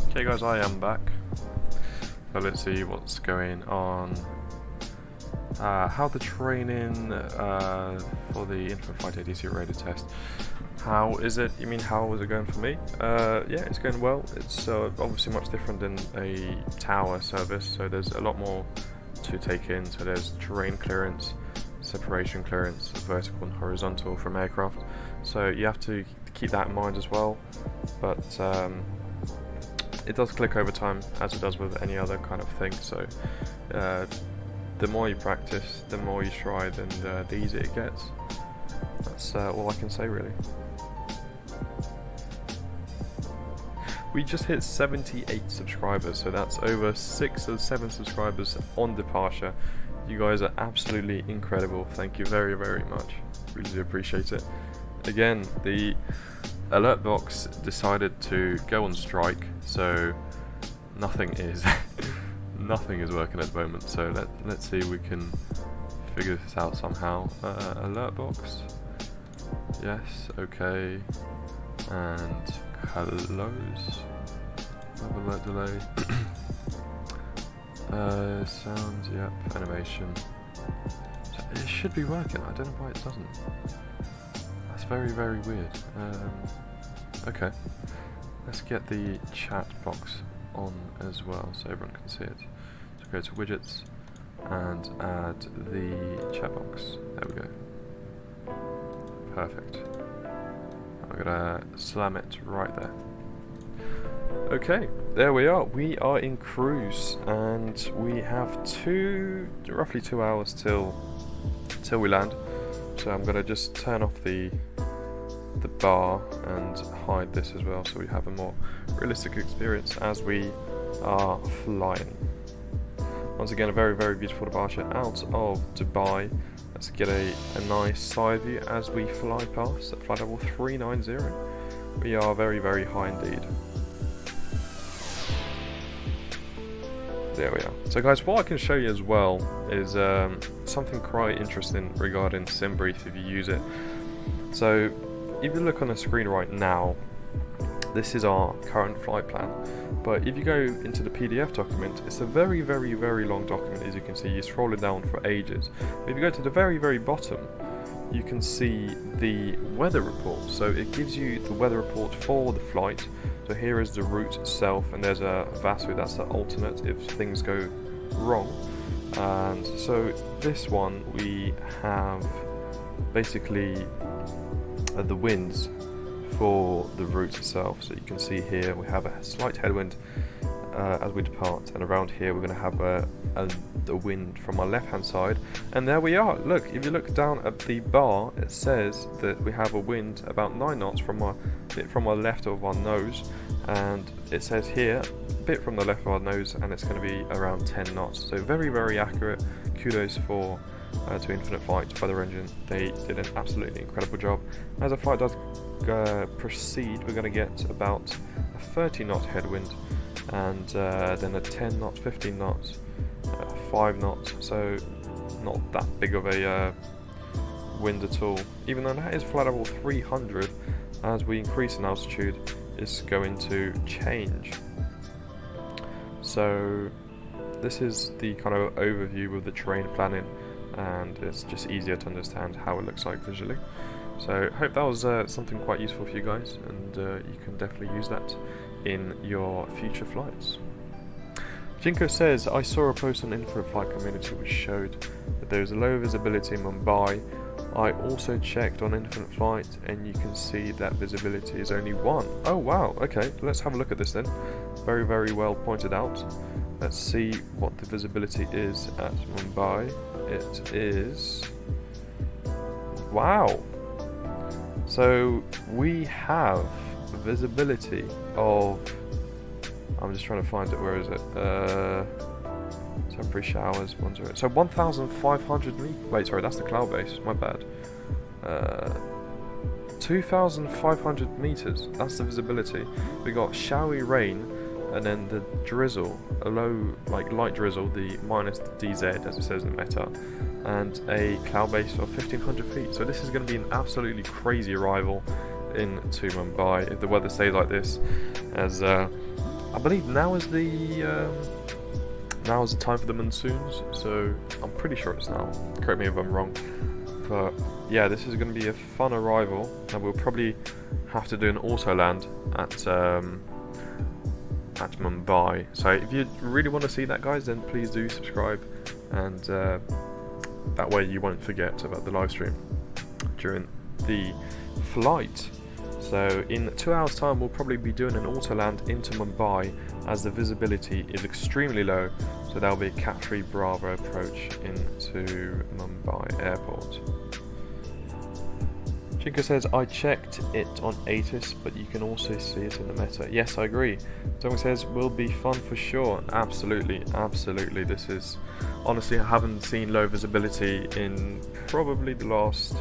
Okay guys, I am back. So let's see what's going on. How the training for the Infinite Flight ADC rated test. How is it? You mean how is it going for me? Yeah, it's going well. It's obviously much different than a tower service, so there's a lot more to take in. So there's terrain clearance, separation clearance, vertical and horizontal from aircraft. So you have to keep that in mind as well. But it does click over time, as it does with any other kind of thing. So the more you practice, the more you try, then the easier it gets. That's all I can say, really. We just hit 78 subscribers, so that's over 6 or 7 subscribers on departure. You guys are absolutely incredible. Thank you very, very much. Really do appreciate it. Again, the alert box decided to go on strike, so nothing is nothing is working at the moment. So let's see if we can figure this out somehow. Alert box, yes, okay, and close. Alert delay. Sounds, yep, animation. So it should be working. I don't know why it doesn't. That's very, very weird. Okay, let's get the chat box on as well so everyone can see it. So go to widgets and add the chat box. There we go. Perfect. I'm gonna slam it right there. Okay, there we are. We are in cruise, and we have roughly 2 hours till we land. So I'm gonna just turn off the bar and hide this as well, so we have a more realistic experience as we are flying. Once again, a very, very beautiful departure out of Dubai. Let's get a nice side view as we fly past at flight level 390. We are very, very high indeed. There we are. So guys, what I can show you as well is something quite interesting regarding SimBrief if you use it. So if you look on the screen right now, this is our current flight plan. But if you go into the PDF document, it's a very, very, very long document. As you can see, you're scrolling down for ages. But if you go to the very, very bottom, you can see the weather report. So it gives you the weather report for the flight. So here is the route itself, and there's a VASU, that's the alternate if things go wrong. And so this one, we have basically the winds for the route itself. So you can see here we have a slight headwind as we depart, and around here we're going to have the wind from our left hand side, and there we are. Look, if you look down at the bar, it says that we have a wind about 9 knots from our left of our nose, and it says here a bit from the left of our nose, and it's going to be around 10 knots. So very, very accurate. Kudos to Infinite Flight Weather Engine. They did an absolutely incredible job. As the flight does proceed, we're going to get about a 30 knot headwind, and then a 10 knot, 15 knots, 5 knots, so not that big of a wind at all. Even though that is flight level 300, as we increase in altitude, it's going to change. So this is the kind of overview of the terrain planning, and it's just easier to understand how it looks like visually. So hope that was something quite useful for you guys, and you can definitely use that in your future flights. Jinko says, I saw a post on Infinite Flight community which showed that there is low visibility in Mumbai. I also checked on Infinite Flight and you can see that visibility is only 1. Oh wow, okay, let's have a look at this then. Very, very well pointed out. Let's see what the visibility is at Mumbai. It is... wow! So we have visibility of... I'm just trying to find it, where is it? Temporary showers, 10. So 1,500 meters. Wait, sorry, that's the cloud base. My bad. 2,500 meters. That's the visibility. We got showery rain, and then the drizzle, a low, like light drizzle, the minus DZ as it says in the meta, and a cloud base of 1,500 feet. So this is going to be an absolutely crazy arrival into Mumbai if the weather stays like this. As I believe now is the time for the monsoons. So I'm pretty sure it's now. Correct me if I'm wrong. But yeah, this is going to be a fun arrival, and we'll probably have to do an auto land at Mumbai. So if you really want to see that, guys, then please do subscribe, and that way you won't forget about the live stream during the flight. So in 2 hours time we'll probably be doing an auto land into Mumbai, as the visibility is extremely low, so that'll be a Cat 3 Bravo approach into Mumbai airport. Chinko says, I checked it on ATIS, but you can also see it in the meta. Yes, I agree. Someone says, will be fun for sure. Absolutely, absolutely. This is, honestly, I haven't seen low visibility in probably the last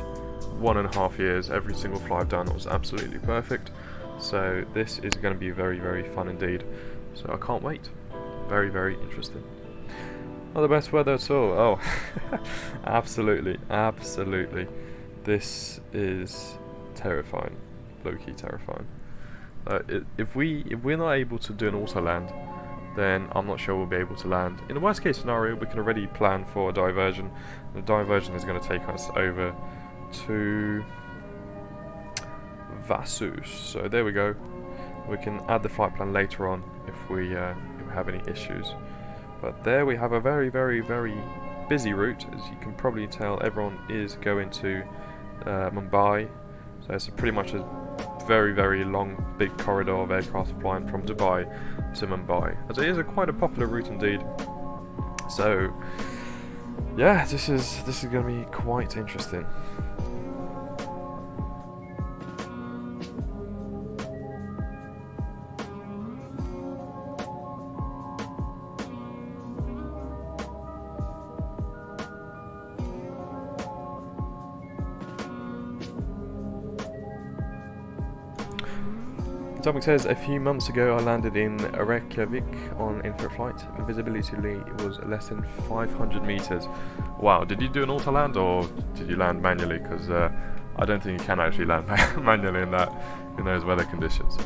1.5 years. Every single flight I've done was absolutely perfect. So this is going to be very, very fun indeed. So I can't wait. Very, very interesting. Not the best weather at all. Oh, absolutely, absolutely. This is terrifying, low-key terrifying. If we're not able to do an auto land, then I'm not sure we'll be able to land. In the worst case scenario, we can already plan for a diversion. The diversion is going to take us over to Vasus. So there we go. We can add the flight plan later on if we have any issues. But there we have a very, very, very busy route. As you can probably tell, everyone is going to Mumbai. So it's pretty much a very, very long, big corridor of aircraft flying from Dubai to Mumbai. As it is quite a popular route indeed. So yeah, this is going to be quite interesting. Topic says, a few months ago I landed in Reykjavik on infra flight. Visibility was less than 500 meters. Wow, did you do an auto land or did you land manually? Because I don't think you can actually land manually in those weather conditions.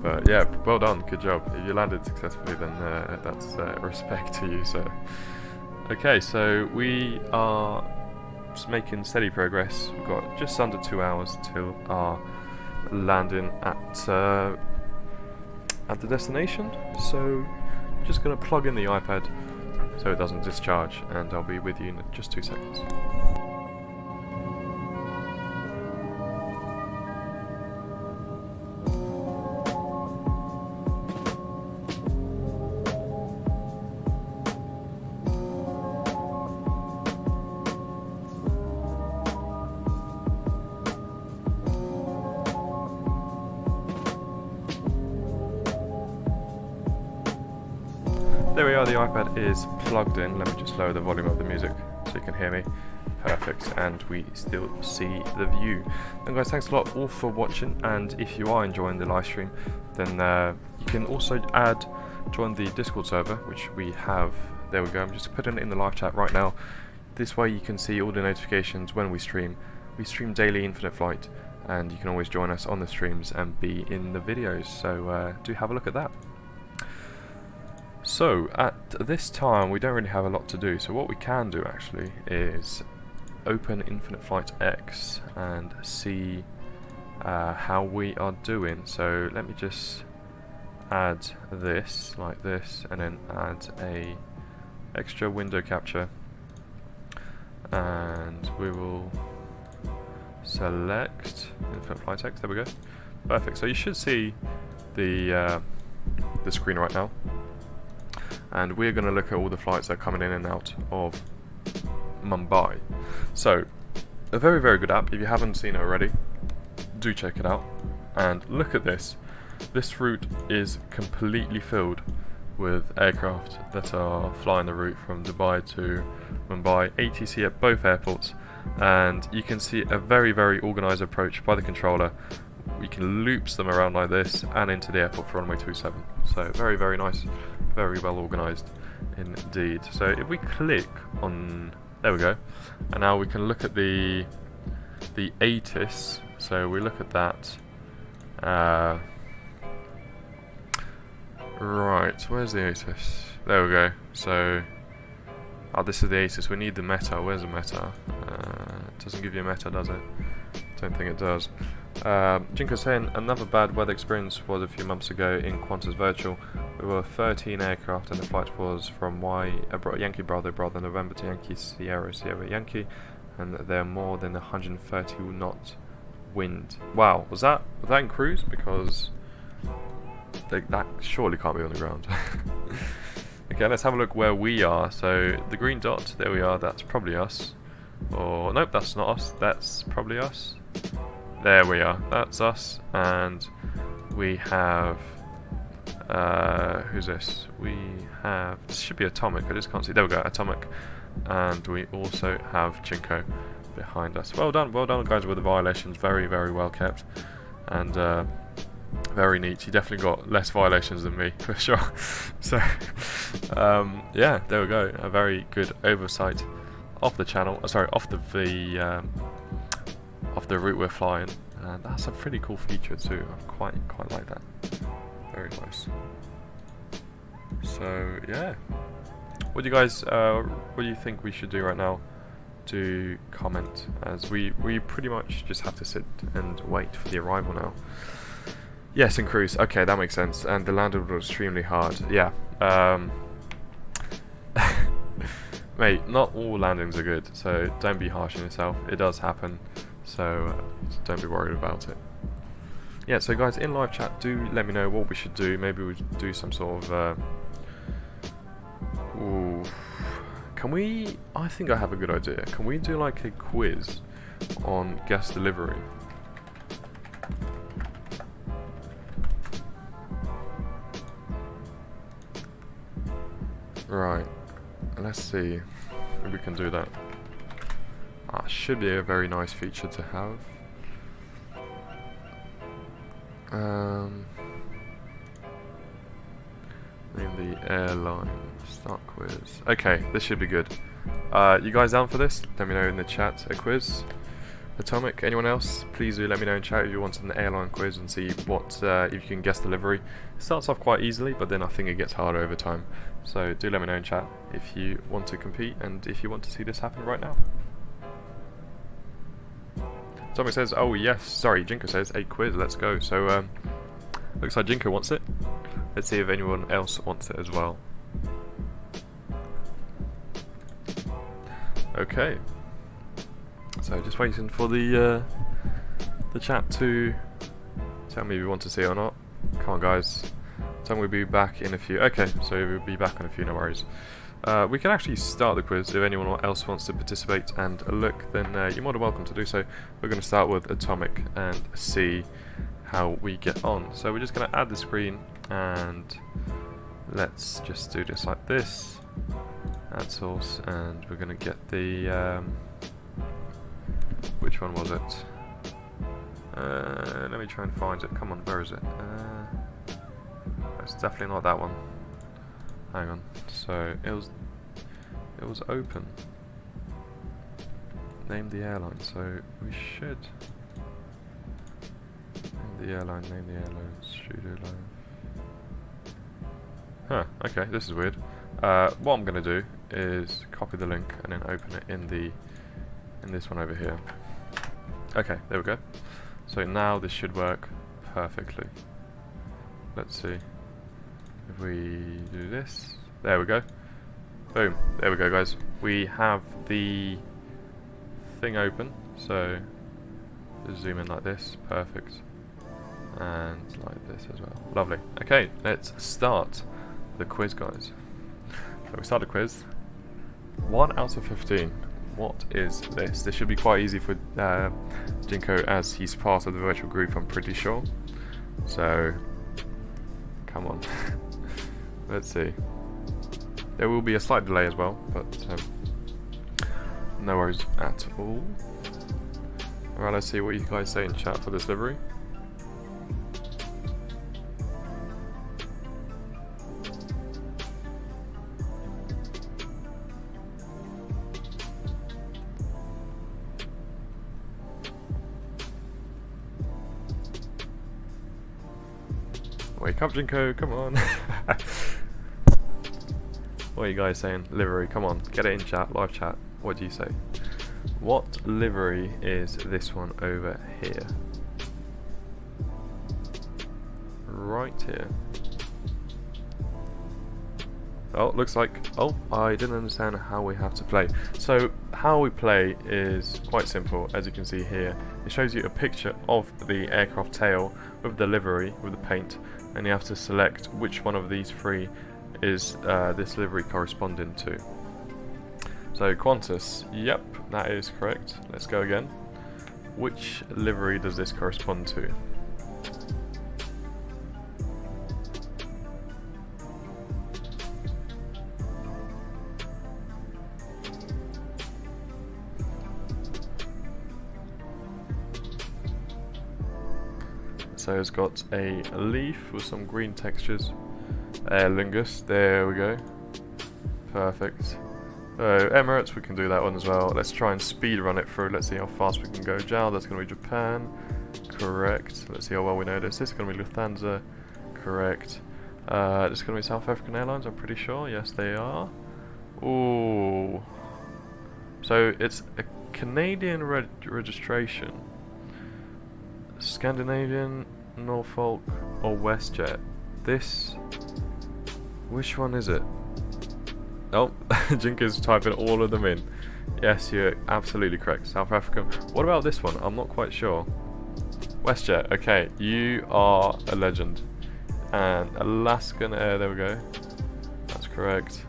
But yeah, well done, good job. If you landed successfully, then that's respect to you. So okay, so we are just making steady progress. We've got just under 2 hours till our landing at the destination. So just gonna plug in the iPad so it doesn't discharge, and I'll be with you in just 2 seconds. There we are, the iPad is plugged in. Let me just lower the volume of the music so you can hear me. Perfect, and we still see the view. And guys, thanks a lot all for watching, and if you are enjoying the live stream, then you can also join the Discord server, which we have. There we go, I'm just putting it in the live chat right now. This way you can see all the notifications when we stream. We stream daily Infinite Flight, and you can always join us on the streams and be in the videos, so do have a look at that. So at this time we don't really have a lot to do, so what we can do actually is open Infinite Flight X and see how we are doing. So let me just add this like this, and then add a extra window capture, and we will select Infinite Flight X. There we go. Perfect. So you should see the screen right now. And we're going to look at all the flights that are coming in and out of Mumbai. So, a very, very good app. If you haven't seen it already, do check it out. And look at this. This route is completely filled with aircraft that are flying the route from Dubai to Mumbai, ATC at both airports, and you can see a very, very organised approach by the controller. We can loops them around like this and into the airport for runway 27. So very, very nice, very well organised indeed. So if we click on, there we go, and now we can look at the ATIS. So we look at that. Right, where's the ATIS? There we go. So, oh, this is the ATIS. We need the meta. Where's the meta? It doesn't give you a meta, does it? Don't think it does. Jinko saying another bad weather experience was a few months ago in Qantas Virtual. There were 13 aircraft and the flight was from Yankee Bravo November to Yankee Sierra Yankee, and there are more than 130 knot wind. Wow, was that in cruise? Because that surely can't be on the ground. Okay, let's have a look where we are. So the green dot, there we are, that's probably us. Or nope, that's not us, that's probably us. There we are, that's us. And we have who's this? We have, this should be Atomic, I just can't see. There we go, Atomic. And we also have Jinko behind us. Well done guys with the violations, very, very well kept. And very neat. You definitely got less violations than me, for sure. So, yeah, there we go. A very good oversight of the channel. Sorry, off the route we're flying, and that's a pretty cool feature too. I quite like that. Very nice. So yeah, what do you guys? What do you think we should do right now? Do comment, as we pretty much just have to sit and wait for the arrival now. Yes, in cruise. Okay, that makes sense. And the landing was extremely hard. Yeah. Mate, not all landings are good, so don't be harsh on yourself. It does happen, so don't be worried about it. Yeah, so guys, in live chat, do let me know what we should do. Maybe we should do some sort of... Can we... I think I have a good idea. Can we do like a quiz on gas delivery? Right, let's see if we can do that. Should be a very nice feature to have. Name the airline, start quiz. Okay, this should be good. You guys down for this? Let me know in the chat. A quiz. Atomic, anyone else? Please do let me know in chat if you want an airline quiz and see what if you can guess delivery. It starts off quite easily, but then I think it gets harder over time. So do let me know in chat if you want to compete and if you want to see this happen right now. Tommy says, oh yes, sorry, Jinko says, a quiz, let's go. So looks like Jinko wants it. Let's see if anyone else wants it as well. Okay. So just waiting for the chat to tell me if you want to see it or not. Come on guys. Tell me we'll be back in a few. Okay, so we'll be back in a few, no worries. We can actually start the quiz if anyone else wants to participate and look, then you're more than welcome to do so. We're going to start with Atomic and see how we get on. So we're just going to add the screen and let's just do this like this. Add source, and we're going to get the... which one was it? Let me try and find it. Come on, where is it? It's definitely not that one. Hang on. So it was open. Name the airline. So we should name the airline. Name the airline. Studio Live. Huh. Okay. This is weird. What I'm gonna do is copy the link and then open it in this one over here. Okay. There we go. So now this should work perfectly. Let's see. If we do this, there we go. Boom, there we go guys. We have the thing open, so just zoom in like this, perfect. And like this as well, lovely. Okay, let's start the quiz guys. So we start the quiz. 1 out of 15. What is this? This should be quite easy for Jinko as he's part of the virtual group, I'm pretty sure. So, come on. let's see. There will be a slight delay as well, but no worries at all. Alright, let's see what you guys say in chat for this livery. Wake up, Jinko, come on. What are you guys saying? Livery, come on, get it in chat, live chat. What do you say? What livery is this one over here? Right here. Oh, looks like... Oh, I didn't understand how we have to play. So, how we play is quite simple, as you can see here. It shows you a picture of the aircraft tail with the livery, with the paint, and you have to select which one of these three is this livery corresponding to. So, Qantas, yep, that is correct. Let's go again. Which livery does this correspond to? So it's got a leaf with some green textures. Aer Lingus, there we go. Perfect. Emirates, we can do that one as well. Let's try and speed run it through. Let's see how fast we can go. JAL, that's going to be Japan. Correct. Let's see how well we know this. This is going to be Lufthansa. Correct. This is going to be South African Airlines, I'm pretty sure. Yes, they are. Ooh. So it's a Canadian registration. Scandinavian, Norfolk, or WestJet. This... Which one is it? Oh, Jinko's typing all of them in. Yes, you're absolutely correct. South African. What about this one? I'm not quite sure. WestJet. Okay, you are a legend. And Alaskan Air, there we go. That's correct.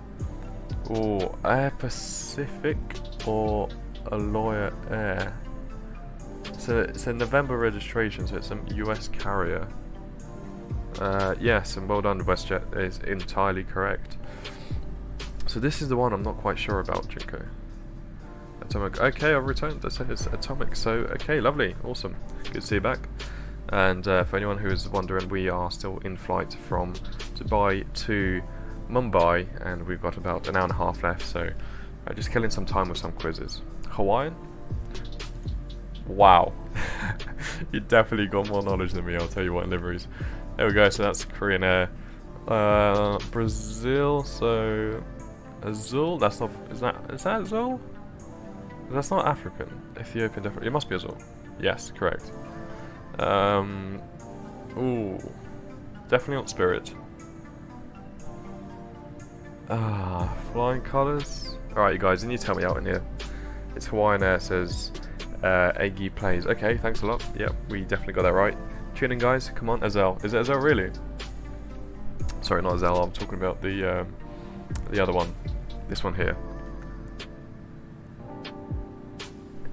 Oh, Air Pacific or Aloha Air. So it's a November registration, so it's a US carrier. Yes, and well done, WestJet is entirely correct. So this is the one I'm not quite sure about, Jinko. Atomic. Okay, I've returned. That says Atomic. So, okay, lovely. Awesome. Good to see you back. And for anyone who is wondering, we are still in flight from Dubai to Mumbai, and we've got about an hour and a half left, so just killing some time with some quizzes. Hawaiian? Wow. You definitely got more knowledge than me, I'll tell you what, in liveries. There we go, so that's Korean Air. Brazil, so... Azul? That's not... Is that Azul? That's not African. Ethiopian, definitely. It must be Azul. Yes, correct. Ooh. Definitely not Spirit. Flying colours? Alright, you guys, you need to help me out in here. It's Hawaiian Air, says Aggie Plays. Okay, thanks a lot. Yep, we definitely got that right. Tune in, guys. Come on, Azelle. Is it Azelle, really? Sorry, not Azelle. I'm talking about the other one. This one here.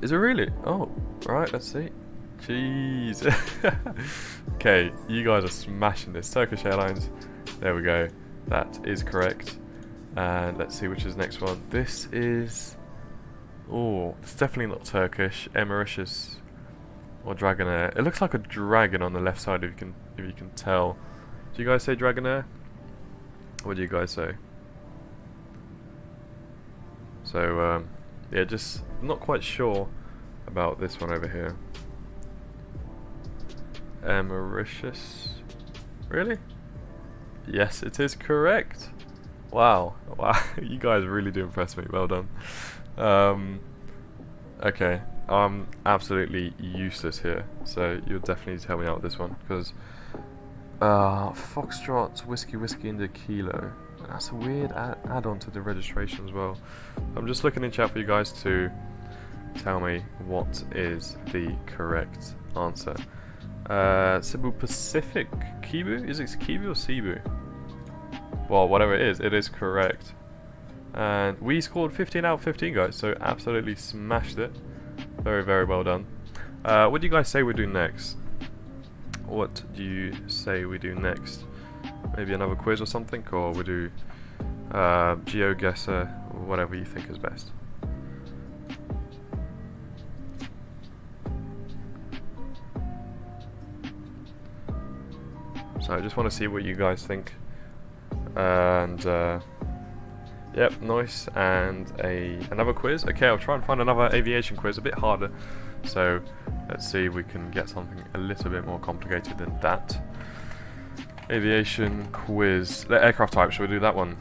Is it really? Oh, right, let's see. Jeez. Okay, you guys are smashing this. Turkish Airlines. There we go. That is correct. And let's see which is the next one. This is... Oh, it's definitely not Turkish. Mauritius or Dragonair. It looks like a dragon on the left side, if you can tell. Do you guys say Dragonair? What do you guys say? So, yeah, just not quite sure about this one over here. Mauritius. Really? Yes, it is correct. Wow. Wow. You guys really do impress me. Well done. Okay. I'm absolutely useless here. So you'll definitely need to help me out with this one. Because Foxtrot, Whiskey India Kilo. That's a weird add-on to the registration as well. I'm just looking in chat for you guys to tell me what is the correct answer. Cebu Pacific Kibu? Is it Kibu or Cebu? Well, whatever it is correct. And we scored 15 out of 15, guys, so absolutely smashed it. Very, very well done. What do you guys say we do next? What do you say we do next? maybe another quiz or something, or we do GeoGuessr, whatever you think is best. So I just want to see what you guys think. And yep, nice. And another quiz. Okay, I'll try and find another aviation quiz, a bit harder. So let's see if we can get something a little bit more complicated than that. Aviation quiz. Aircraft type, should we do that one?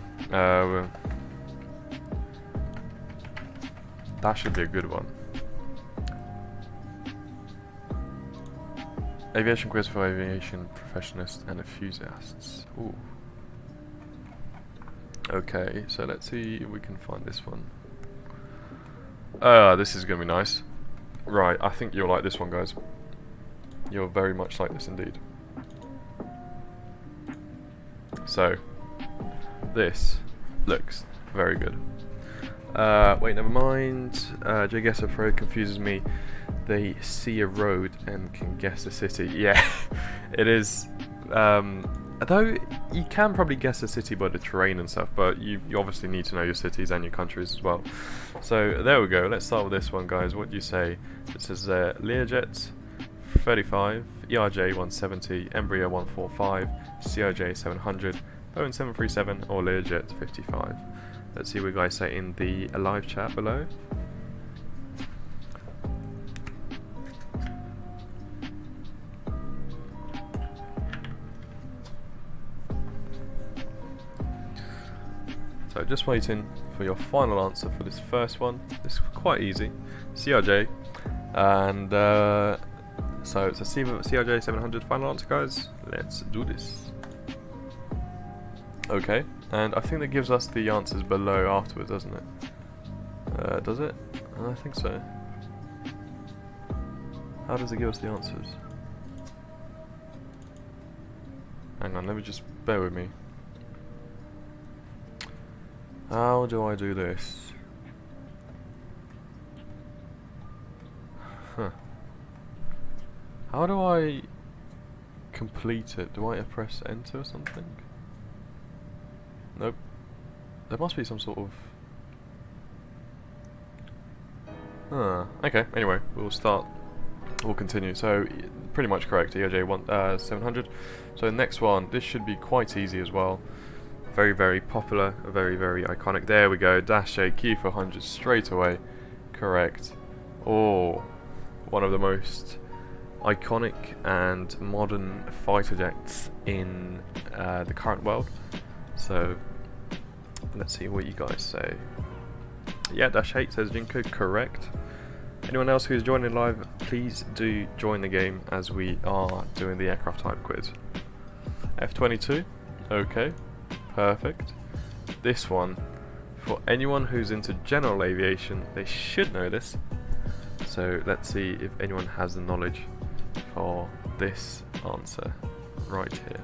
That should be a good one. Aviation quiz for aviation professionists and enthusiasts. Ooh. Okay, so let's see if we can find this one. This is gonna be nice. Right, I think you'll like this one, guys. You'll very much like this indeed. So, this looks very good. Wait, never mind. GeoGuessr Pro confuses me. They see a road and can guess a city. Yeah, it is. Although you can probably guess a city by the terrain and stuff, but you obviously need to know your cities and your countries as well. So there we go. Let's start with this one, guys. What do you say? It says Learjet 35, ERJ 170, Embraer 145, CRJ 700, Boeing 737, or Learjet 55. Let's see what you guys say in the live chat below. So just waiting for your final answer for this first one. This is quite easy. CRJ, and so it's a CRJ 700 final answer, guys. Let's do this. Okay, and I think that gives us the answers below afterwards, doesn't it? Does it? I think so. How does it give us the answers? Hang on, let me just bear with me. How do I do this? Huh. How do I complete it? Do I press enter or something? Nope. There must be some sort of... okay, anyway, we'll continue. So, pretty much correct, ERJ 700. So the next one, this should be quite easy as well. Very, very popular, very, very iconic. There we go, Dash 8 Q400 straight away. Correct. Oh, one of the most iconic and modern fighter jets in the current world. So, let's see what you guys say. Yeah, Dash 8 says Jinko, correct. Anyone else who's joining live, please do join the game as we are doing the aircraft type quiz. F-22, okay. Perfect. This one, for anyone who's into general aviation, they should know this. So let's see if anyone has the knowledge for this answer right here.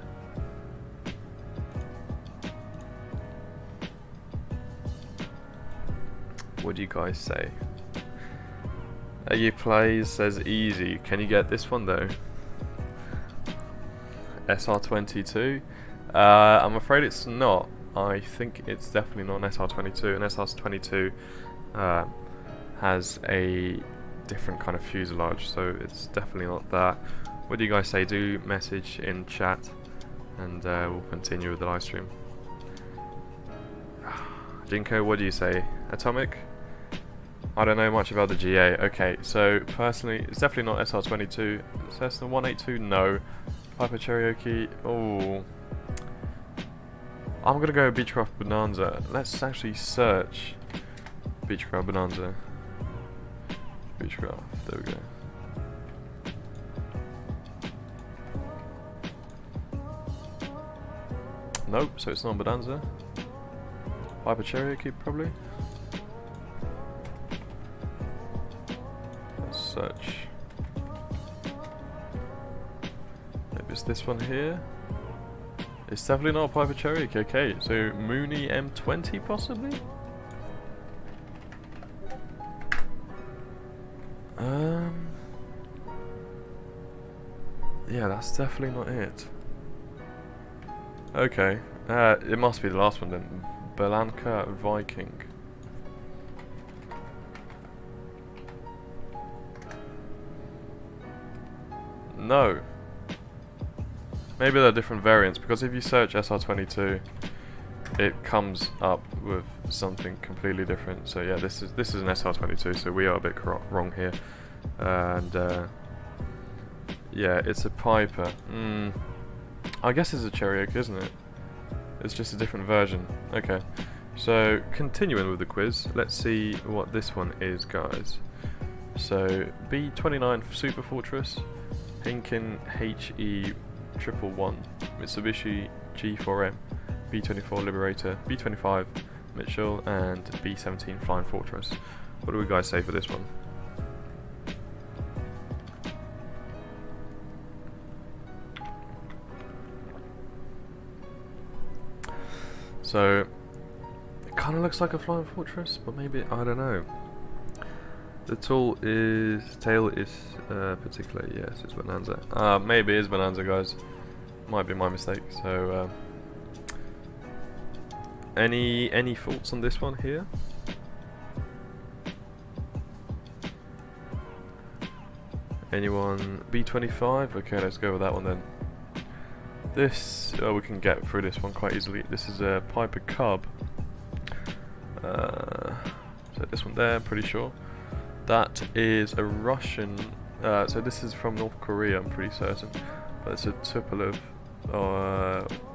What do you guys say? You plays says easy. Can you get this one though? SR-22. I'm afraid it's not. I think it's definitely not an SR-22. An SR-22 has a different kind of fuselage, so it's definitely not that. What do you guys say? Do message in chat, and we'll continue with the live stream. Jinko, what do you say? Atomic? I don't know much about the GA. Okay, so personally, it's definitely not SR-22. Cessna 182, no. Piper Cherokee, oh. I'm gonna go Beechcraft Bonanza. Let's actually search Beechcraft Bonanza. Beechcraft, there we go. Nope, so it's not Bonanza. Piper Cherokee, probably. Let's search. Maybe it's this one here. It's definitely not a Piper Cherokee. Okay, so Mooney M20 possibly? Yeah, that's definitely not it. Okay. It must be the last one then. Belanka Viking. No. Maybe they're different variants, because if you search SR22, it comes up with something completely different. So yeah, this is an SR22, so we are a bit wrong here. And yeah, it's a Piper. I guess it's a Cherry Oak, isn't it? It's just a different version. Okay. So continuing with the quiz, let's see what this one is, guys. So B29 Super Fortress, Hinkin HE111, Mitsubishi G4M, B24 Liberator, B25 Mitchell, and B17 Flying Fortress. What do we guys say for this one? So it kind of looks like a Flying Fortress, but maybe, I don't know. The tail is particular. Yes, it's Bonanza. Maybe it is Bonanza, guys. Might be my mistake. So any thoughts on this one here? Anyone? B25? Okay, let's go with that one then. This, we can get through this one quite easily. This is a Piper Cub. So this one there, pretty sure. That is a Russian, so this is from North Korea, I'm pretty certain. But it's a Tupolev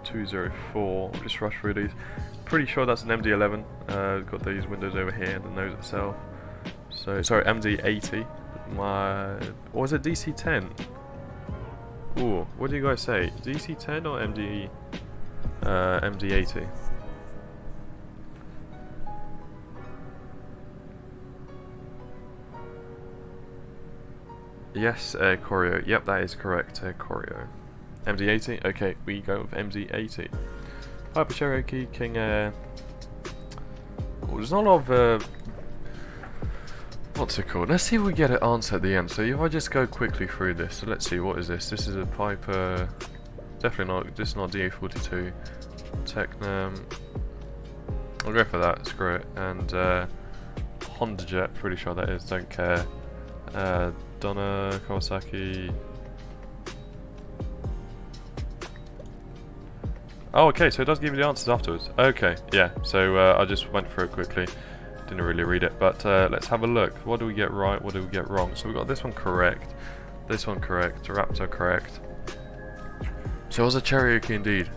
204. We'll just rush through these. Pretty sure that's an MD-11. Got these windows over here and the nose itself. So, sorry, MD-80. Or is it DC-10? Ooh, what do you guys say? DC-10 or MD-80? Yes, Choreo. Yep, that is correct, Choreo. MD-80? Okay, we go with MD-80. Piper Cherokee, King Air. Oh, there's not a lot of, what's it called? Let's see if we get an answer at the end. So if I just go quickly through this, so let's see, what is this? This is a Piper, definitely not, this is not DA42. Technam, I'll go for that, screw it. And Honda Jet, pretty sure that is, don't care. Donna, Kawasaki. Oh, okay, so it does give you the answers afterwards. Okay, yeah, so I just went through it quickly. Didn't really read it, but let's have a look. What do we get right, what do we get wrong? So we got this one correct, Raptor correct. So it was a Cherokee indeed.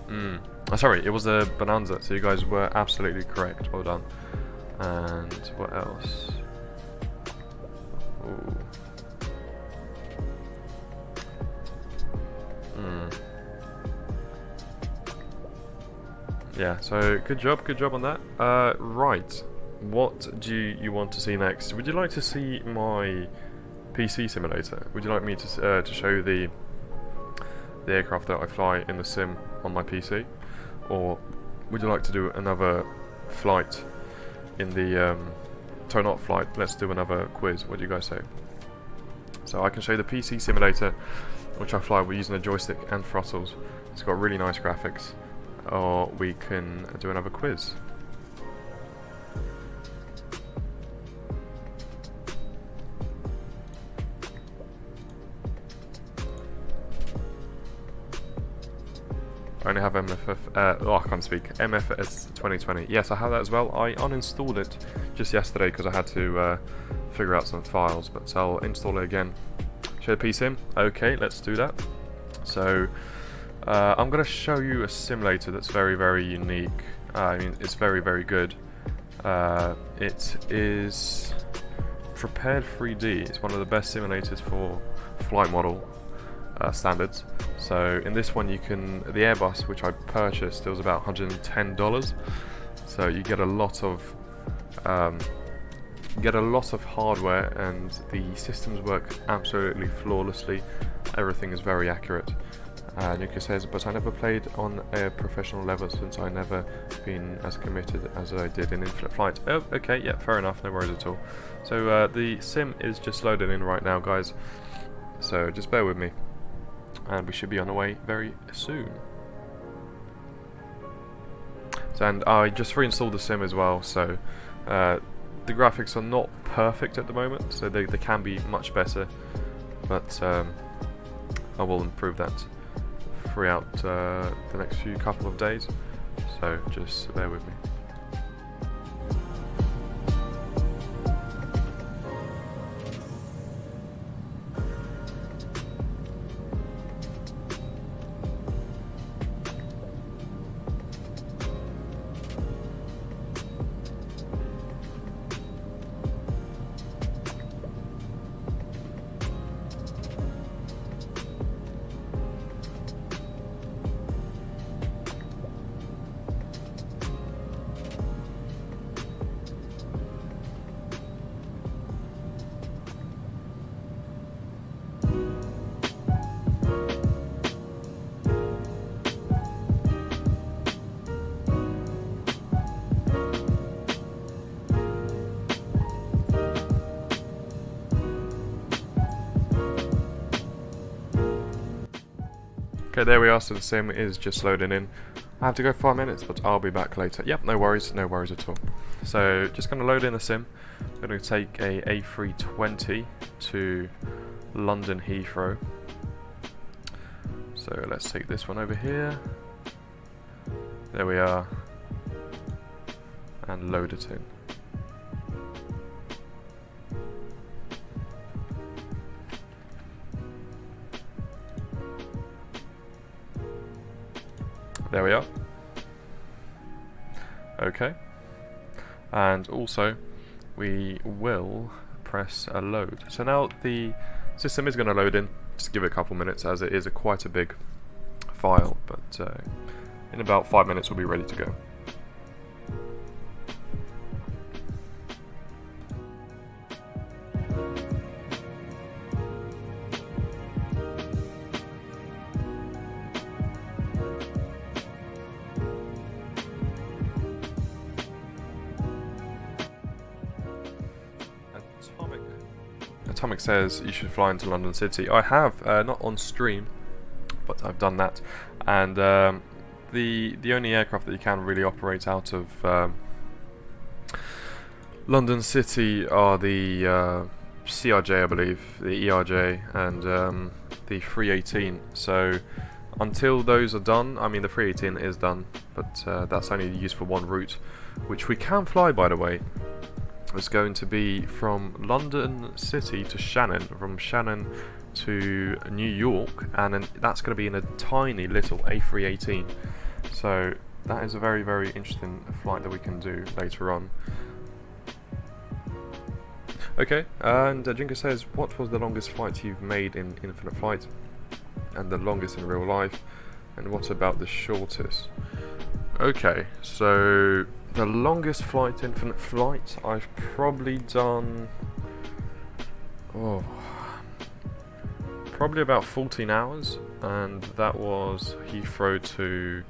Oh, sorry, it was a Bonanza, so you guys were absolutely correct. Well done. And what else? Ooh. Yeah, so good job on that. Right, what do you want to see next? Would you like to see my PC simulator? Would you like me to show you the aircraft that I fly in the sim on my PC? Or would you like to do another flight in the, sorry, not flight, let's do another quiz. What do you guys say? So I can show you the PC simulator, which I fly with using a joystick and throttles. It's got really nice graphics. Or we can do another quiz. I only have MFF, I can't speak, MFS 2020. Yes, I have that as well. I uninstalled it just yesterday because I had to figure out some files, but so I'll install it again. Show the PSIM? Okay, let's do that. So, I'm going to show you a simulator that's very, very unique. I mean, it's very, very good. It is Prepared 3D. It's one of the best simulators for flight model standards. So in this one, you can, the Airbus, which I purchased, it was about $110. So you get a lot of hardware, and the systems work absolutely flawlessly. Everything is very accurate. Nuka says, but I never played on a professional level since I never been as committed as I did in infinite flight. Oh, okay, yeah, fair enough, no worries at all. So the sim is just loading in right now, guys. So just bear with me, and we should be on the way very soon. And I just reinstalled the sim as well, so the graphics are not perfect at the moment, so they can be much better, but I will improve that throughout the next couple of days, so just bear with me. Okay, there we are, so the sim is just loading in. I have to go 5 minutes, but I'll be back later. Yep, no worries at all. So, just going to load in the sim. I'm going to take a A320 to London Heathrow. So, let's take this one over here. There we are. And load it in. There we are. Okay. And also, we will press a load. So now the system is going to load in. Just give it a couple minutes, as it is quite a big file. But in about 5 minutes, we'll be ready to go. Atomic says you should fly into London City. I have, not on stream, but I've done that. And the only aircraft that you can really operate out of London City are the CRJ, I believe, the ERJ, and the 318. So until those are done, I mean the 318 is done, but that's only used for one route, which we can fly, by the way. It's going to be from London City to Shannon, from Shannon to New York, and then that's going to be in a tiny little A318. So that is a very, very interesting flight that we can do later on. Okay, and Jinka says, what was the longest flight you've made in Infinite Flight, and the longest in real life, and what about the shortest? Okay, so the longest flight, Infinite Flight, I've probably done, probably about 14 hours, and that was Heathrow to,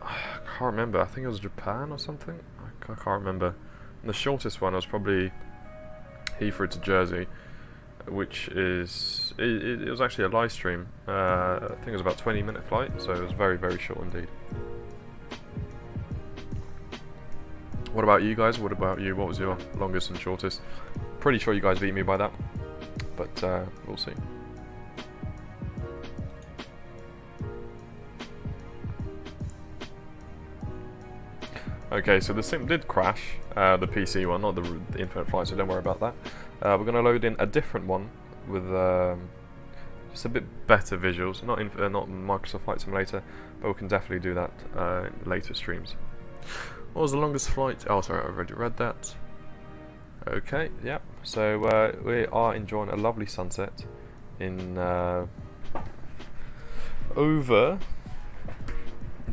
I can't remember, I think it was Japan or something, I can't remember. And the shortest one was probably Heathrow to Jersey, which is, it was actually a live stream. I think it was about 20-minute flight, so it was very, very short indeed. What about you guys? What about you? What was your longest and shortest? Pretty sure you guys beat me by that, but we'll see. Okay, so the sim did crash, the PC one, not the Infinite Flight, so don't worry about that. We're going to load in a different one with just a bit better visuals, not Microsoft Flight Simulator, but we can definitely do that in later streams. What was the longest flight? Oh, sorry, I've already read that. Okay, yep. So we are enjoying a lovely sunset in over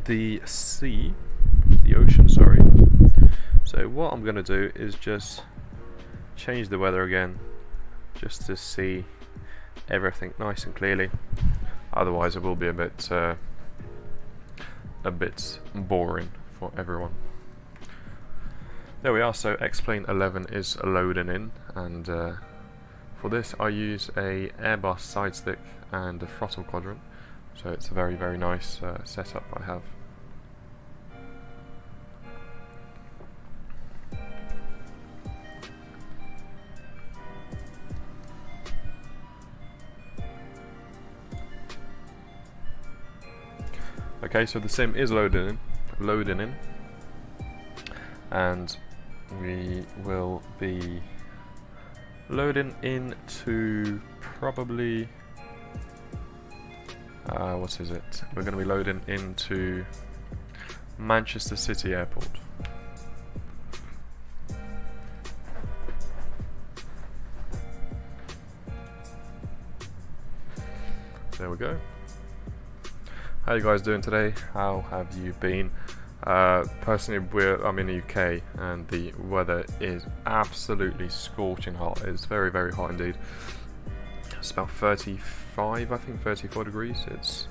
the sea, the ocean, sorry. So what I'm going to do is just change the weather again, just to see everything nice and clearly. Otherwise, it will be a bit boring for everyone. There we are, so X-Plane 11 is loading in, and for this I use a Airbus side stick and a throttle quadrant, so it's a very, very nice setup I have. Okay, so the sim is loading in, and we will be loading into probably what is it? We're going to be loading into Manchester City Airport. There we go. How you guys doing today? How have you been? Personally, I'm in the UK and the weather is absolutely scorching hot. It's very, very hot indeed. It's about 35, I think 34 degrees. It's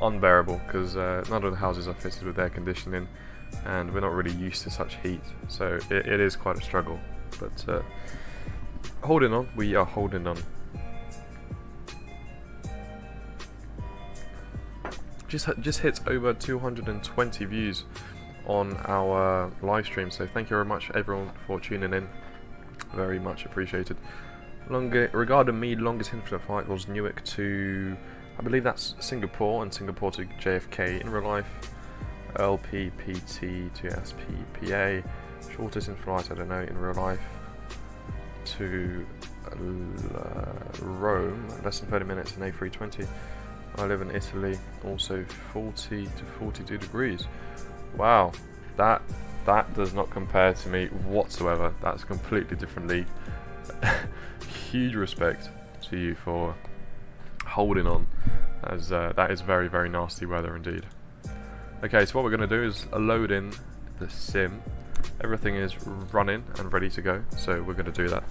unbearable because none of the houses are fitted with air conditioning and we're not really used to such heat. So it is quite a struggle. But holding on, we are holding on. Just hit over 220 views on our live stream, so thank you very much everyone for tuning in, very much appreciated. Regarding me, longest infinite flight was Newark to, I believe that's Singapore, and Singapore to JFK in real life. LPPT to SPPA, shortest in flight, I don't know, in real life to Rome, less than 30 minutes in A320. I live in Italy, also 40 to 42 degrees. Wow, that does not compare to me whatsoever. That's a completely different league. Huge respect to you for holding on, as that is very, very nasty weather indeed. Okay, so what we're going to do is load in the sim. Everything is running and ready to go, so we're going to do that.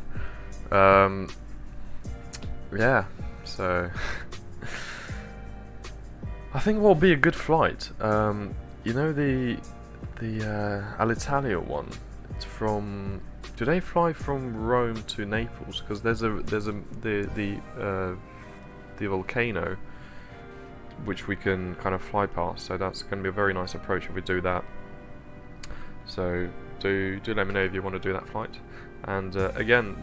Yeah, so I think what will be a good flight. You know the Alitalia one. It's from. Do they fly from Rome to Naples? Because there's the volcano, which we can kind of fly past. So that's going to be a very nice approach if we do that. So do let me know if you want to do that flight. And again,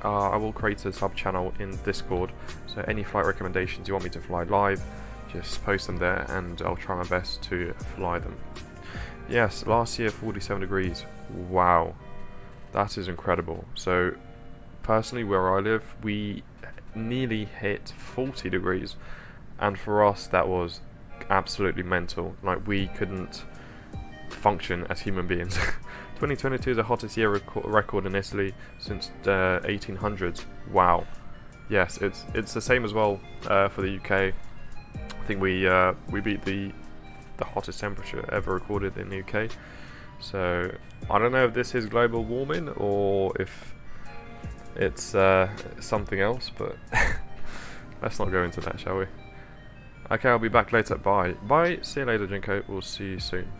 I will create a sub channel in Discord. So any flight recommendations you want me to fly live, just post them there and I'll try my best to fly them. Yes, last year 47 degrees. Wow, that is incredible. So personally, where I live, we nearly hit 40 degrees, and for us that was absolutely mental. Like, we couldn't function as human beings. 2022 is the hottest year record in Italy since the 1800s. Wow. Yes, it's the same as well for the UK. I think we beat the hottest temperature ever recorded in the UK. So I don't know if this is global warming or if it's something else, but let's not go into that, shall we? Okay, I'll be back later. Bye. Bye. See you later, Jinko. We'll see you soon.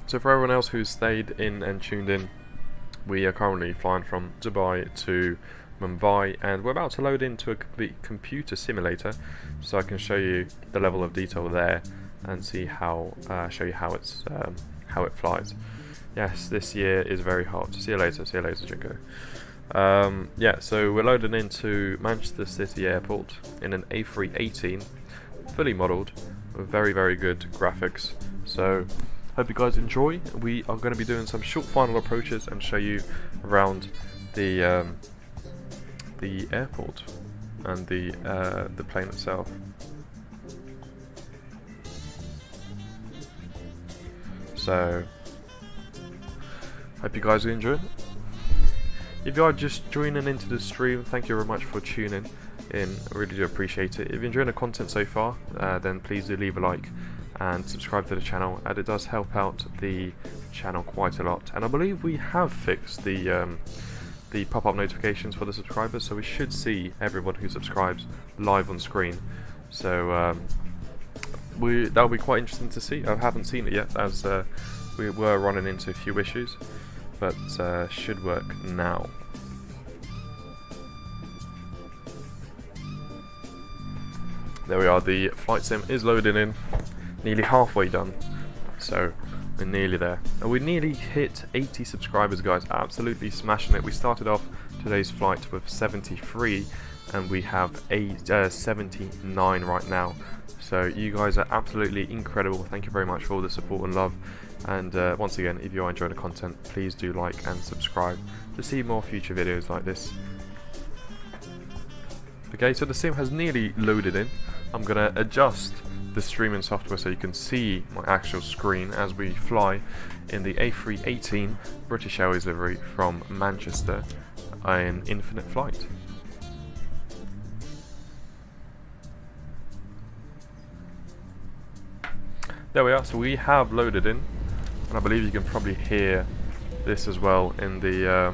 So for everyone else who's stayed in and tuned in, we are currently flying from Dubai to Mumbai, and we're about to load into a complete computer simulator, so I can show you the level of detail there and see how show you how it flies. Yes, this year is very hot. See you later, Jinko. Yeah, so we're loading into Manchester City Airport in an A318, fully modelled, with very, very good graphics. So hope you guys enjoy. We are going to be doing some short final approaches and show you around the airport and the plane itself. So hope you guys are enjoying it. If you are just joining into the stream, thank you very much for tuning in. I really do appreciate it. If you're enjoying the content so far, then please do leave a like and subscribe to the channel, and it does help out the channel quite a lot. And I believe we have fixed the pop-up notifications for the subscribers, so we should see everyone who subscribes live on screen. So that'll be quite interesting to see. I haven't seen it yet, as we were running into a few issues, but should work now. There we are, the flight sim is loading in, nearly halfway done, so we're nearly there. And we nearly hit 80 subscribers, guys, absolutely smashing it. We started off today's flight with 73, and we have 79 right now. So you guys are absolutely incredible. Thank you very much for all the support and love. And once again, if you are enjoying the content, please do like and subscribe to see more future videos like this. Okay, so the sim has nearly loaded in. I'm going to adjust the streaming software so you can see my actual screen as we fly in the A318 British Airways livery from Manchester in infinite flight. There we are, so we have loaded in, and I believe you can probably hear this as well in the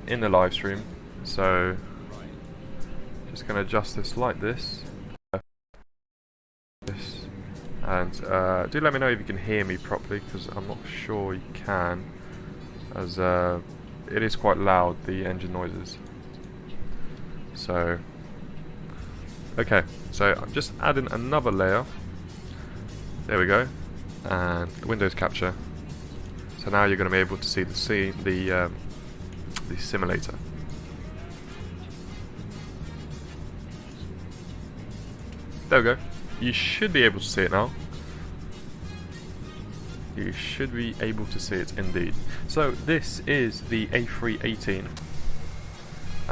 live stream. So just going to adjust this like this, and do let me know if you can hear me properly, because I'm not sure you can, as it is quite loud, the engine noises. So okay, so I'm just adding another layer. There we go, and the Windows capture. So now you're going to be able to see the simulator. There we go. You should be able to see it now. You should be able to see it indeed. So this is the A318